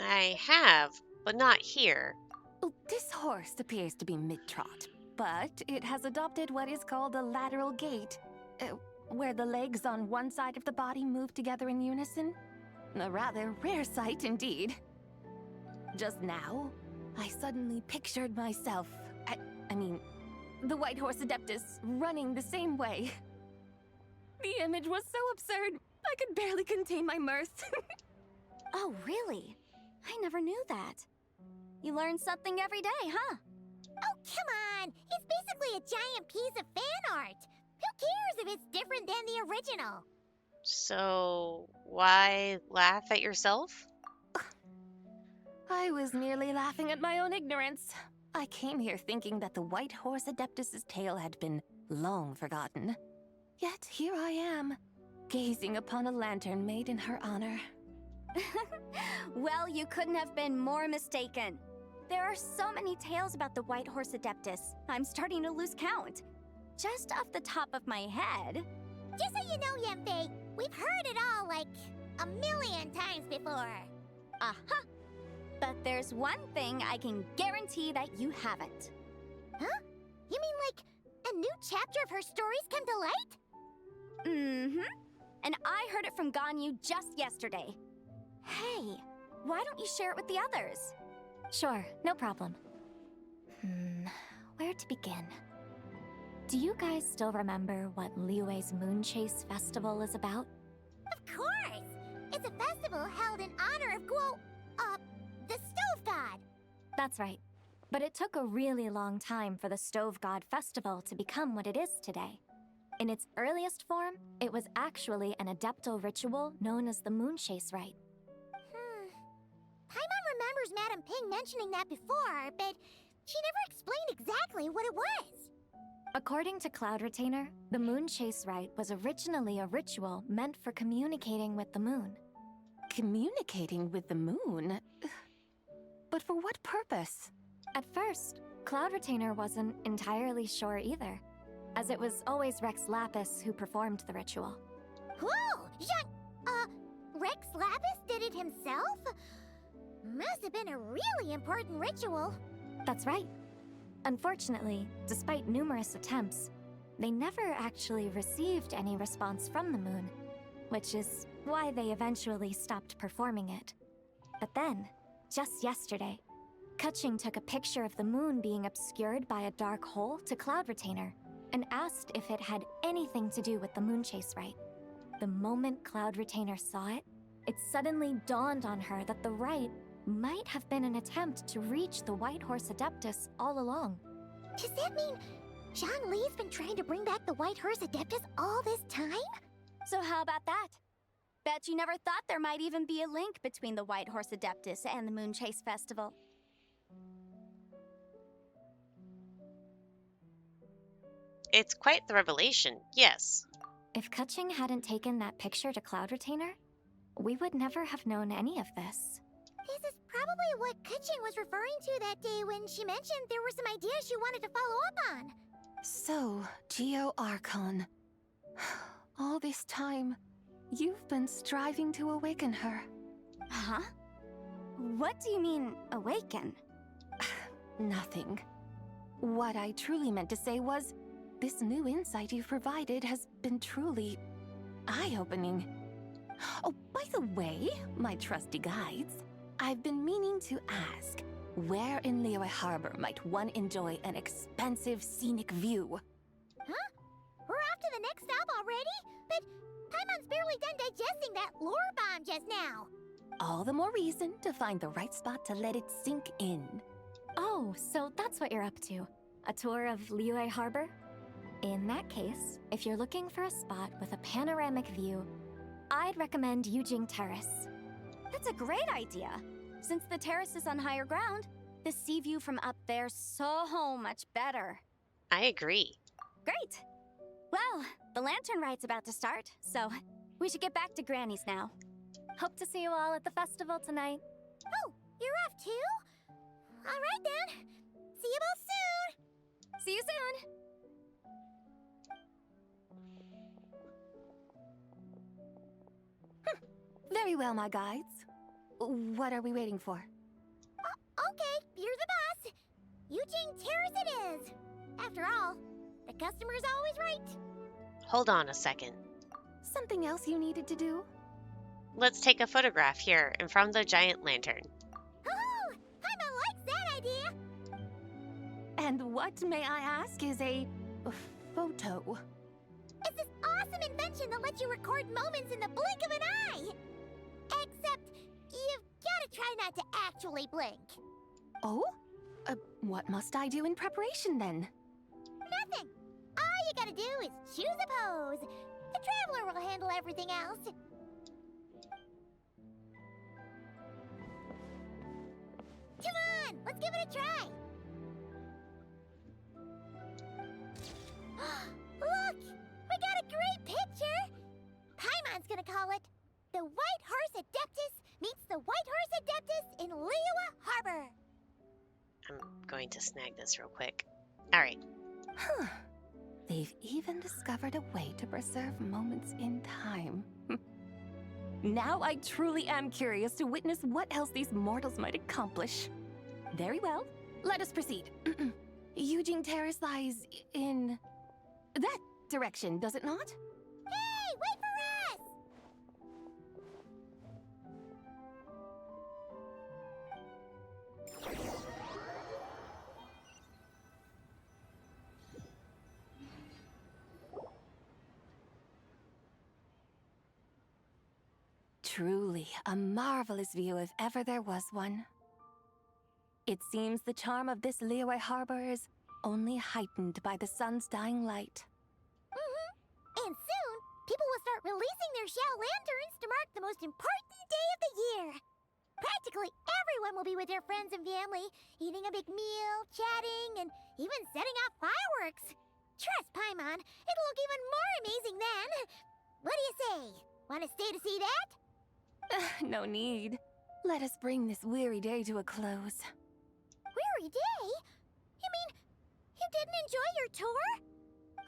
I have, but not here. Oh, this horse appears to be mid-trot, but it has adopted what is called a lateral gait, where the legs on one side of the body move together in unison. A rather rare sight indeed. Just now, I suddenly pictured myself, I mean, the White Horse Adeptus running the same way. The image was so absurd, I could barely contain my mirth. Oh, really? I never knew that. You learn something every day, huh? Oh, come on! It's basically a giant piece of fan art! Who cares if it's different than the original? So, why laugh at yourself? I was merely laughing at my own ignorance. I came here thinking that the White Horse Adeptus's tale had been long forgotten. Yet here I am, gazing upon a lantern made in her honor. Well, you couldn't have been more mistaken. There are so many tales about the White Horse Adeptus, I'm starting to lose count. Just off the top of my head... Just so you know, Yanfei, we've heard it all like a million times before. Uh-huh. But there's one thing I can guarantee that you haven't. Huh? You mean like a new chapter of her stories come to light? Mm-hmm. And I heard it from Ganyu just yesterday. Hey, why don't you share it with the others? Sure, no problem. Where to begin? Do you guys still remember what Liyue's Moon Chase Festival is about? Of course! It's a festival held in honor of the Stove God! That's right. But it took a really long time for the Stove God Festival to become what it is today. In its earliest form, it was actually an adeptal ritual known as the Moon Chase Rite. Paimon remembers Madame Ping mentioning that before, but she never explained exactly what it was. According to Cloud Retainer, the Moon Chase Rite was originally a ritual meant for communicating with the moon. Communicating with the moon? But for what purpose? At first, Cloud Retainer wasn't entirely sure either, as it was always Rex Lapis who performed the ritual. Whoa! Rex Lapis did it himself? Must have been a really important ritual. That's right. Unfortunately, despite numerous attempts, they never actually received any response from the moon, which is why they eventually stopped performing it. But then, just yesterday, Kutching took a picture of the moon being obscured by a dark hole to Cloud Retainer and asked if it had anything to do with the moon chase rite. The moment Cloud Retainer saw it, it suddenly dawned on her that the rite might have been an attempt to reach the White Horse Adeptus all along. Does that mean Zhongli's been trying to bring back the White Horse Adeptus all this time? So how about that? Bet you never thought there might even be a link between the White Horse Adeptus and the Moon Chase Festival. It's quite the revelation, yes. If Kutching hadn't taken that picture to Cloud Retainer, we would never have known any of this. This is probably what Kutching was referring to that day when she mentioned there were some ideas she wanted to follow up on. So, Geo Archon. All this time, you've been striving to awaken her. Huh? What do you mean, awaken? Nothing. What I truly meant to say was, this new insight you've provided has been truly eye-opening. Oh, by the way, my trusty guides, I've been meaning to ask, where in Liyue Harbor might one enjoy an expensive scenic view? Huh? We're off to the next stop already? But Paimon's barely done digesting that lore bomb just now. All the more reason to find the right spot to let it sink in. Oh, so that's what you're up to. A tour of Liyue Harbor? In that case, if you're looking for a spot with a panoramic view, I'd recommend Yujing Terrace. That's a great idea. Since the terrace is on higher ground, the sea view from up there's so much better. I agree. Great. Well, the lantern ride's about to start, so we should get back to Granny's now. Hope to see you all at the festival tonight. Oh, you're off too? All right then. See you both soon. See you soon. Very well, my guides. What are we waiting for? Okay, you're the boss. Yujing Terrace it is. After all, the customer's always right. Hold on a second. Something else you needed to do? Let's take a photograph here in front of the giant lantern. Oh, Paimon likes that idea. And what, may I ask, is a photo? It's this awesome invention that lets you record moments in the blink of an eye. Except, you've gotta try not to actually blink. Oh? What must I do in preparation then? Nothing. All you gotta do is choose a pose. The Traveler will handle everything else. Come on, let's give it a try. Look, we got a great picture. Paimon's gonna call it The White Horse Adeptus Meets the White Horse Adeptus in Liyue Harbor. I'm going to snag this real quick. All right. Huh. They've even discovered a way to preserve moments in time. Now I truly am curious to witness what else these mortals might accomplish. Very well, let us proceed. Yujing Terrace lies in that direction, does it not? Hey, wait for us! Truly a marvelous view if ever there was one. It seems the charm of this Liyue Harbor is only heightened by the sun's dying light. And soon, people will start releasing their Xiao lanterns to mark the most important day of the year. Practically everyone will be with their friends and family, eating a big meal, chatting, and even setting off fireworks. Trust Paimon, it'll look even more amazing then. What do you say? Want to stay to see that? No need. Let us bring this weary day to a close. Weary day? You mean you didn't enjoy your tour?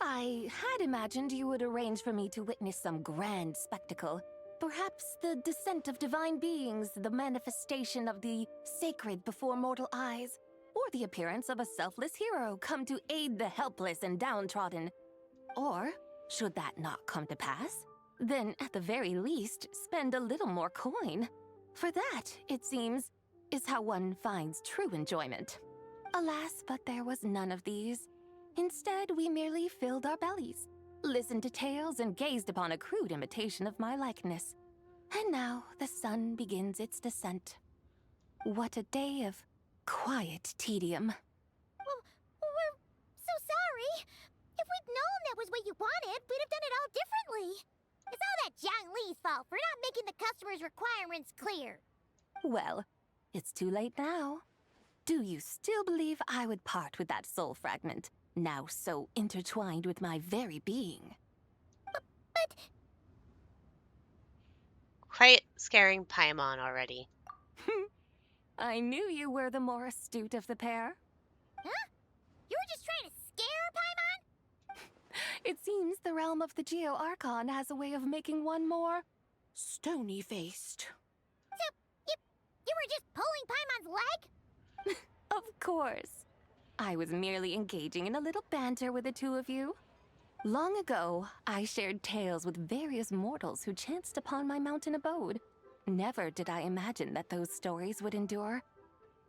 I had imagined you would arrange for me to witness some grand spectacle, Perhaps the descent of divine beings, the manifestation of the sacred before mortal eyes, or the appearance of a selfless hero come to aid the helpless and downtrodden. Or, should that not come to pass, then at the very least spend a little more coin. For that, it seems, is how one finds true enjoyment. Alas, but there was none of these. Instead, we merely filled our bellies, listened to tales, and gazed upon a crude imitation of my likeness. And now the sun begins its descent. What a day of quiet tedium. We're so sorry. If we'd known that was what you wanted, we'd have done it all differently. It's all that Zhang Li's fault for not making the customer's requirements clear. Well, it's too late now. Do you still believe I would part with that soul fragment, now so intertwined with my very being? But Quite scaring Paimon already. I knew you were the more astute of the pair. huh? You were just trying to scare Paimon? It seems the realm of the Geo Archon has a way of making one more stony-faced. So, you were just pulling Paimon's leg? Of course. I was merely engaging in a little banter with the two of you. Long ago, I shared tales with various mortals who chanced upon my mountain abode. Never did I imagine that those stories would endure.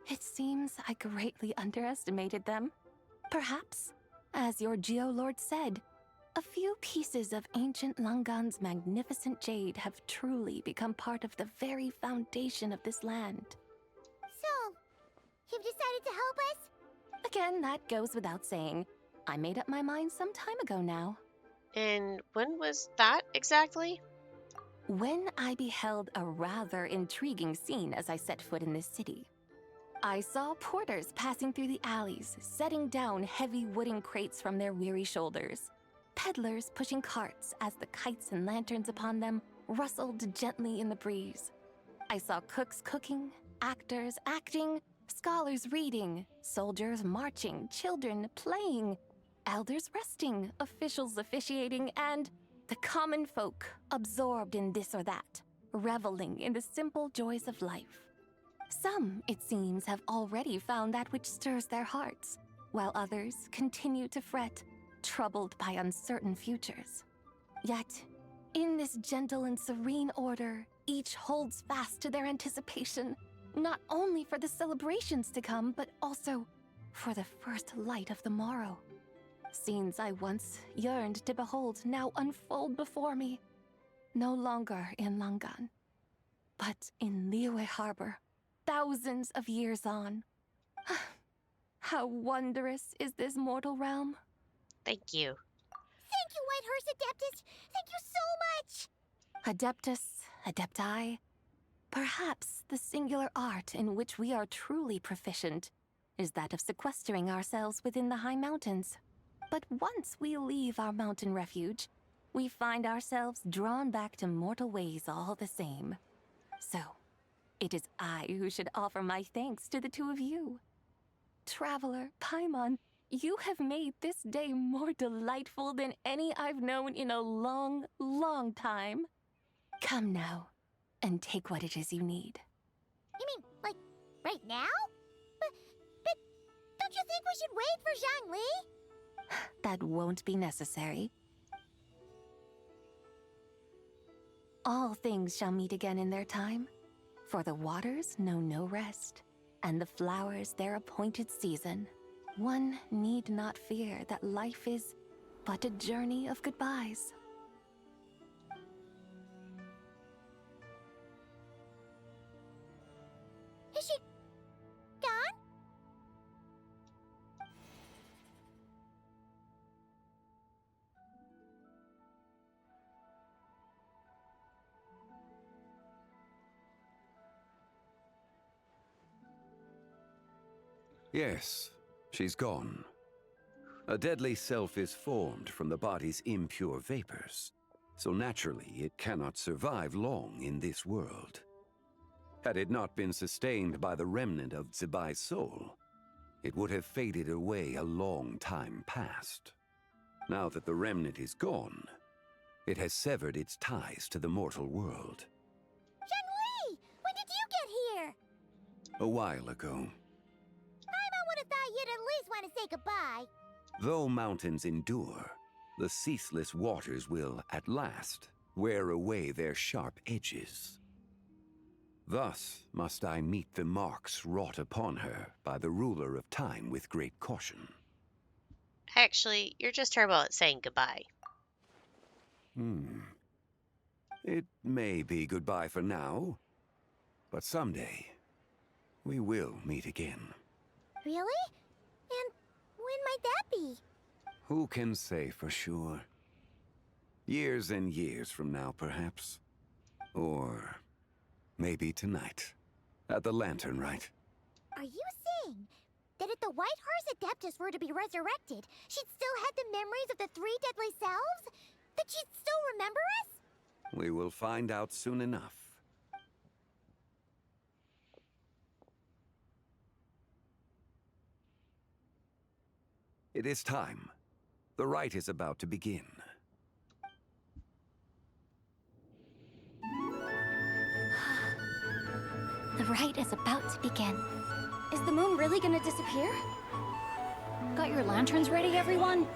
It seems I greatly underestimated them. Perhaps, as your Geolord said, a few pieces of ancient Langan's magnificent jade have truly become part of the very foundation of this land. So, you've decided to help us? Again, that goes without saying. I made up my mind some time ago now. And when was that exactly? When I beheld a rather intriguing scene as I set foot in this city. I saw porters passing through the alleys, setting down heavy wooden crates from their weary shoulders. Peddlers pushing carts as the kites and lanterns upon them rustled gently in the breeze. I saw cooks cooking, actors acting, scholars reading, soldiers marching, children playing, elders resting, officials officiating, and the common folk absorbed in this or that, reveling in the simple joys of life. Some, it seems, have already found that which stirs their hearts, while others continue to fret, troubled by uncertain futures. Yet, in this gentle and serene order, each holds fast to their anticipation, not only for the celebrations to come, but also for the first light of the morrow. Scenes I once yearned to behold now unfold before me, no longer in Langan, but in Liyue Harbor, thousands of years on. How wondrous is this mortal realm? Thank you. Thank you, Whitehurst Adeptus! Thank you so much! Adeptus, Adepti, perhaps the singular art in which we are truly proficient is that of sequestering ourselves within the high mountains. But once we leave our mountain refuge, we find ourselves drawn back to mortal ways all the same. So, it is I who should offer my thanks to the two of you. Traveler, Paimon, you have made this day more delightful than any I've known in a long, long time. Come now, and take what it is you need. You mean, like, right now? But don't you think we should wait for Zhang Li? That won't be necessary. All things shall meet again in their time, for the waters know no rest, and the flowers their appointed season. One need not fear that life is but a journey of goodbyes. Is she gone? Yes, she's gone. A deadly self is formed from the body's impure vapors, so naturally it cannot survive long in this world. Had it not been sustained by the remnant of Zibai's soul, it would have faded away a long time past. Now that the remnant is gone, It has severed its ties to the mortal world. Zhengli! When did you get here? A while ago. Paimon would have thought you'd at least want to say goodbye. Though mountains endure, the ceaseless waters will, at last, wear away their sharp edges. Thus must I meet the marks wrought upon her by the ruler of time with great caution. Actually, you're just terrible at saying goodbye. It may be goodbye for now, but someday we will meet again. Really? And when might that be? Who can say for sure? Years and years from now, perhaps. Or maybe tonight, at the Lantern Rite. Are you saying that if the White Horse Adeptus were to be resurrected, she'd still have the memories of the three deadly selves? That she'd still remember us? We will find out soon enough. It is time. The rite is about to begin. The rite is about to begin. Is the moon really gonna disappear? Got your lanterns ready, everyone?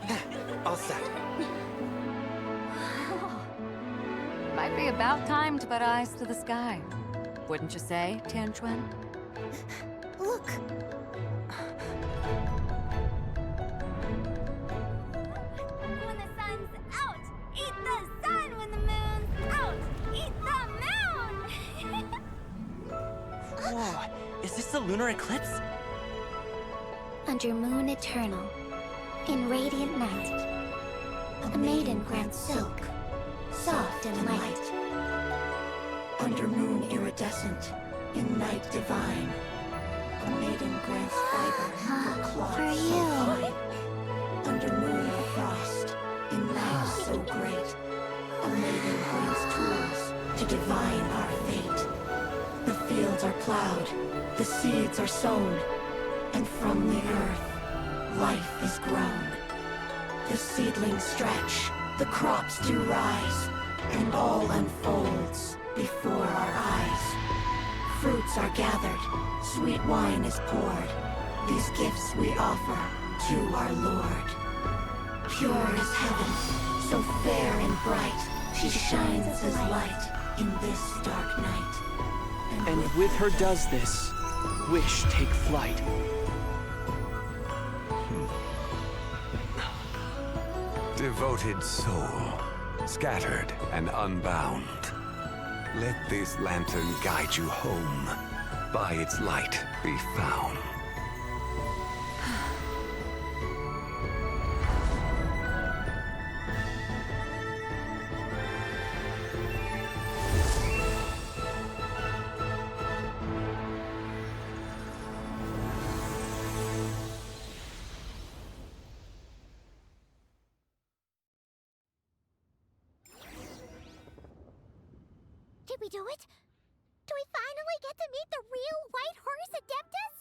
All set. Might be about time to put eyes to the sky. Wouldn't you say, Tianchuan? Look! When the sun's out, eat the sun. When the moon's out, eat the moon. Whoa, is this the lunar eclipse? Under moon eternal, in radiant night, a maiden grants silk, soft and light. Under moon iridescent, in night divine, a maiden grants fiber for cloth For so you. fine. Under moon of frost, in night so great, a maiden grants tools to divine our fate. The fields are plowed, the seeds are sown, and from the earth, life is grown. The seedlings stretch, the crops do rise, and all unfolds before our eyes. Fruits are gathered, sweet wine is poured. These gifts we offer to our Lord. Pure as heaven, so fair and bright, she shines as light in this dark night. And with her does this, wish take flight. Devoted soul, scattered and unbound. Let this lantern guide you home. By its light be found. Did we do it? Do we finally get to meet the real White Horse Adeptus?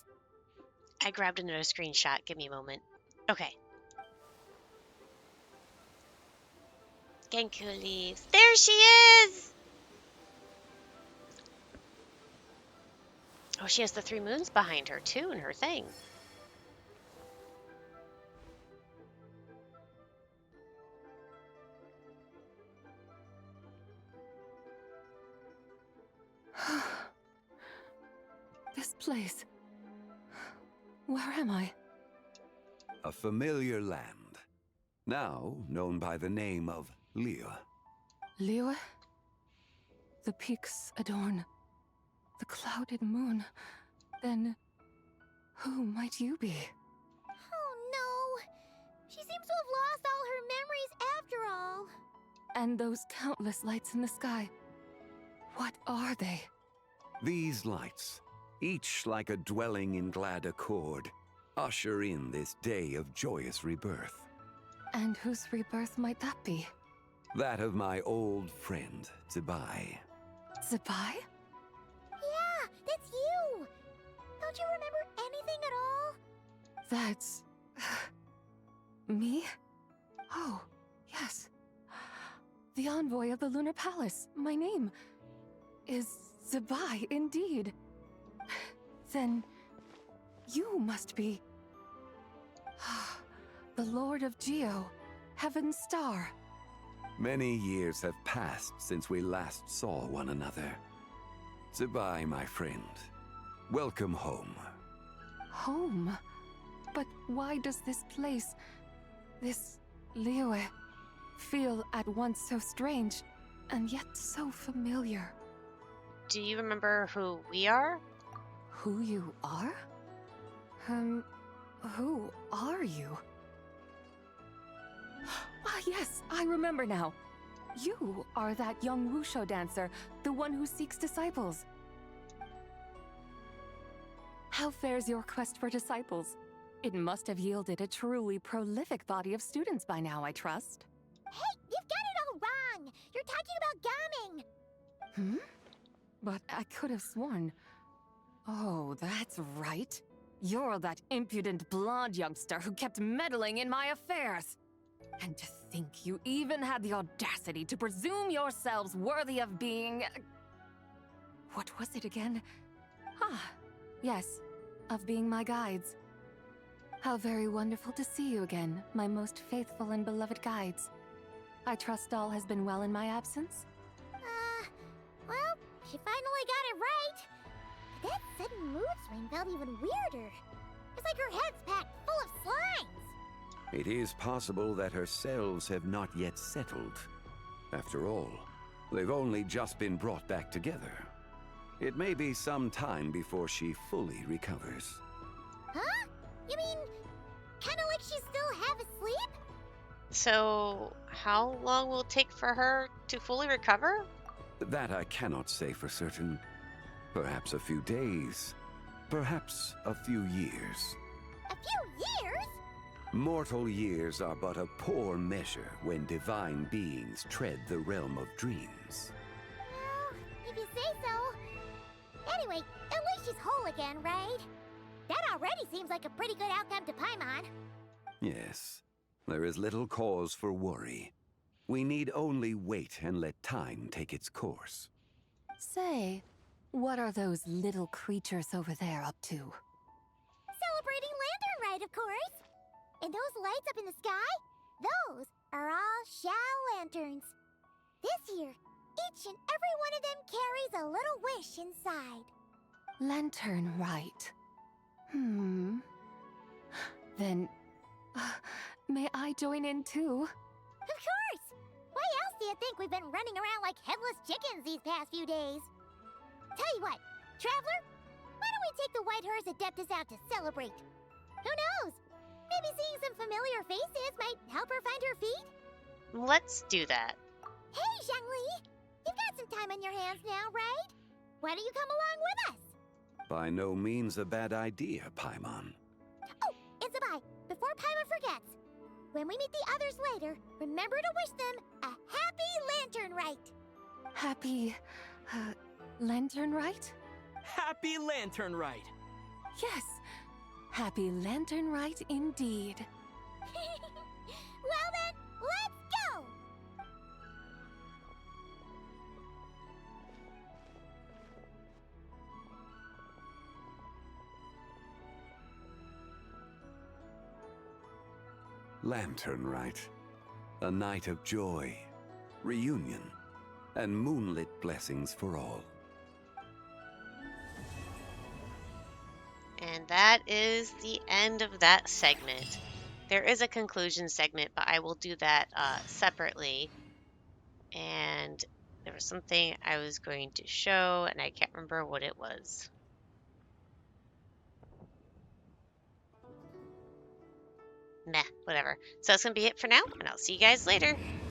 I grabbed another screenshot. Give me a moment. Okay. Genku leaves. There she is! Oh, she has the 3 moons behind her, too, in her thing. This place. Where am I? A familiar land, now known by the name of Liyue. Liyue? The peaks adorn the clouded moon. Then, who might you be? Oh no! She seems to have lost all her memories after all. And those countless lights in the sky. What are they? These lights, each like a dwelling in glad accord, usher in this day of joyous rebirth. And whose rebirth might that be? That of my old friend, Zibai. Zibai? Yeah, that's you! Don't you remember anything at all? That's... me? Oh, yes. the envoy of the Lunar Palace. My name is Zabai, indeed. Then you must be the Lord of Geo, Heaven's Star. Many years have passed since we last saw one another. Zabai, my friend. Welcome home. Home? But why does this place, this Liyue, feel at once so strange and yet so familiar? Do you remember who we are? Who you are? Who are you? Ah, yes, I remember now. You are that young Wushu dancer, the one who seeks disciples. How fares your quest for disciples? It must have yielded a truly prolific body of students by now, I trust. Hey, you've got it all wrong! You're talking about Gaming! But I could have sworn... Oh, that's right. You're that impudent blonde youngster who kept meddling in my affairs. And to think you even had the audacity to presume yourselves worthy of being... What was it again? Ah, yes, of being my guides. How very wonderful to see you again, my most faithful and beloved guides. I trust all has been well in my absence? Well, she finally got it right. But that sudden mood swing felt even weirder. It's like her head's packed full of slimes. It is possible that her cells have not yet settled. After all, they've only just been brought back together. It may be some time before she fully recovers. Huh? You mean, kinda like she's still half asleep? So, how long will it take for her to fully recover? That I cannot say for certain. Perhaps a few days. Perhaps a few years. A few years? Mortal years are but a poor measure when divine beings tread the realm of dreams. Well, if you say so. Anyway, at least she's whole again, right? That already seems like a pretty good outcome to Paimon. Yes, there is little cause for worry. We need only wait and let time take its course. Say, what are those little creatures over there up to? Celebrating Lantern Rite, of course. And those lights up in the sky? Those are all Xiao lanterns. This year, each and every one of them carries a little wish inside. Lantern Rite. Then, may I join in too? Of course! Why else do you think we've been running around like headless chickens these past few days? Tell you what, Traveler, why don't we take the White Horse Adeptus out to celebrate? Who knows? Maybe seeing some familiar faces might help her find her feet? Let's do that. Hey, Zhangli! You've got some time on your hands now, right? Why don't you come along with us? By no means a bad idea, Paimon. Oh, and Zabai, before Paimon forgets, when we meet the others later, remember to wish them a happy Lantern Rite! Happy... Lantern Rite? Happy Lantern Rite! Yes! Happy Lantern Rite indeed. Well then, let's go! Lantern Rite. A night of joy, reunion, and moonlit blessings for all. And that is the end of that segment. There is a conclusion segment, but I will do that separately. And there was something I was going to show, and I can't remember what it was. Meh, whatever. So that's going to be it for now, and I'll see you guys later.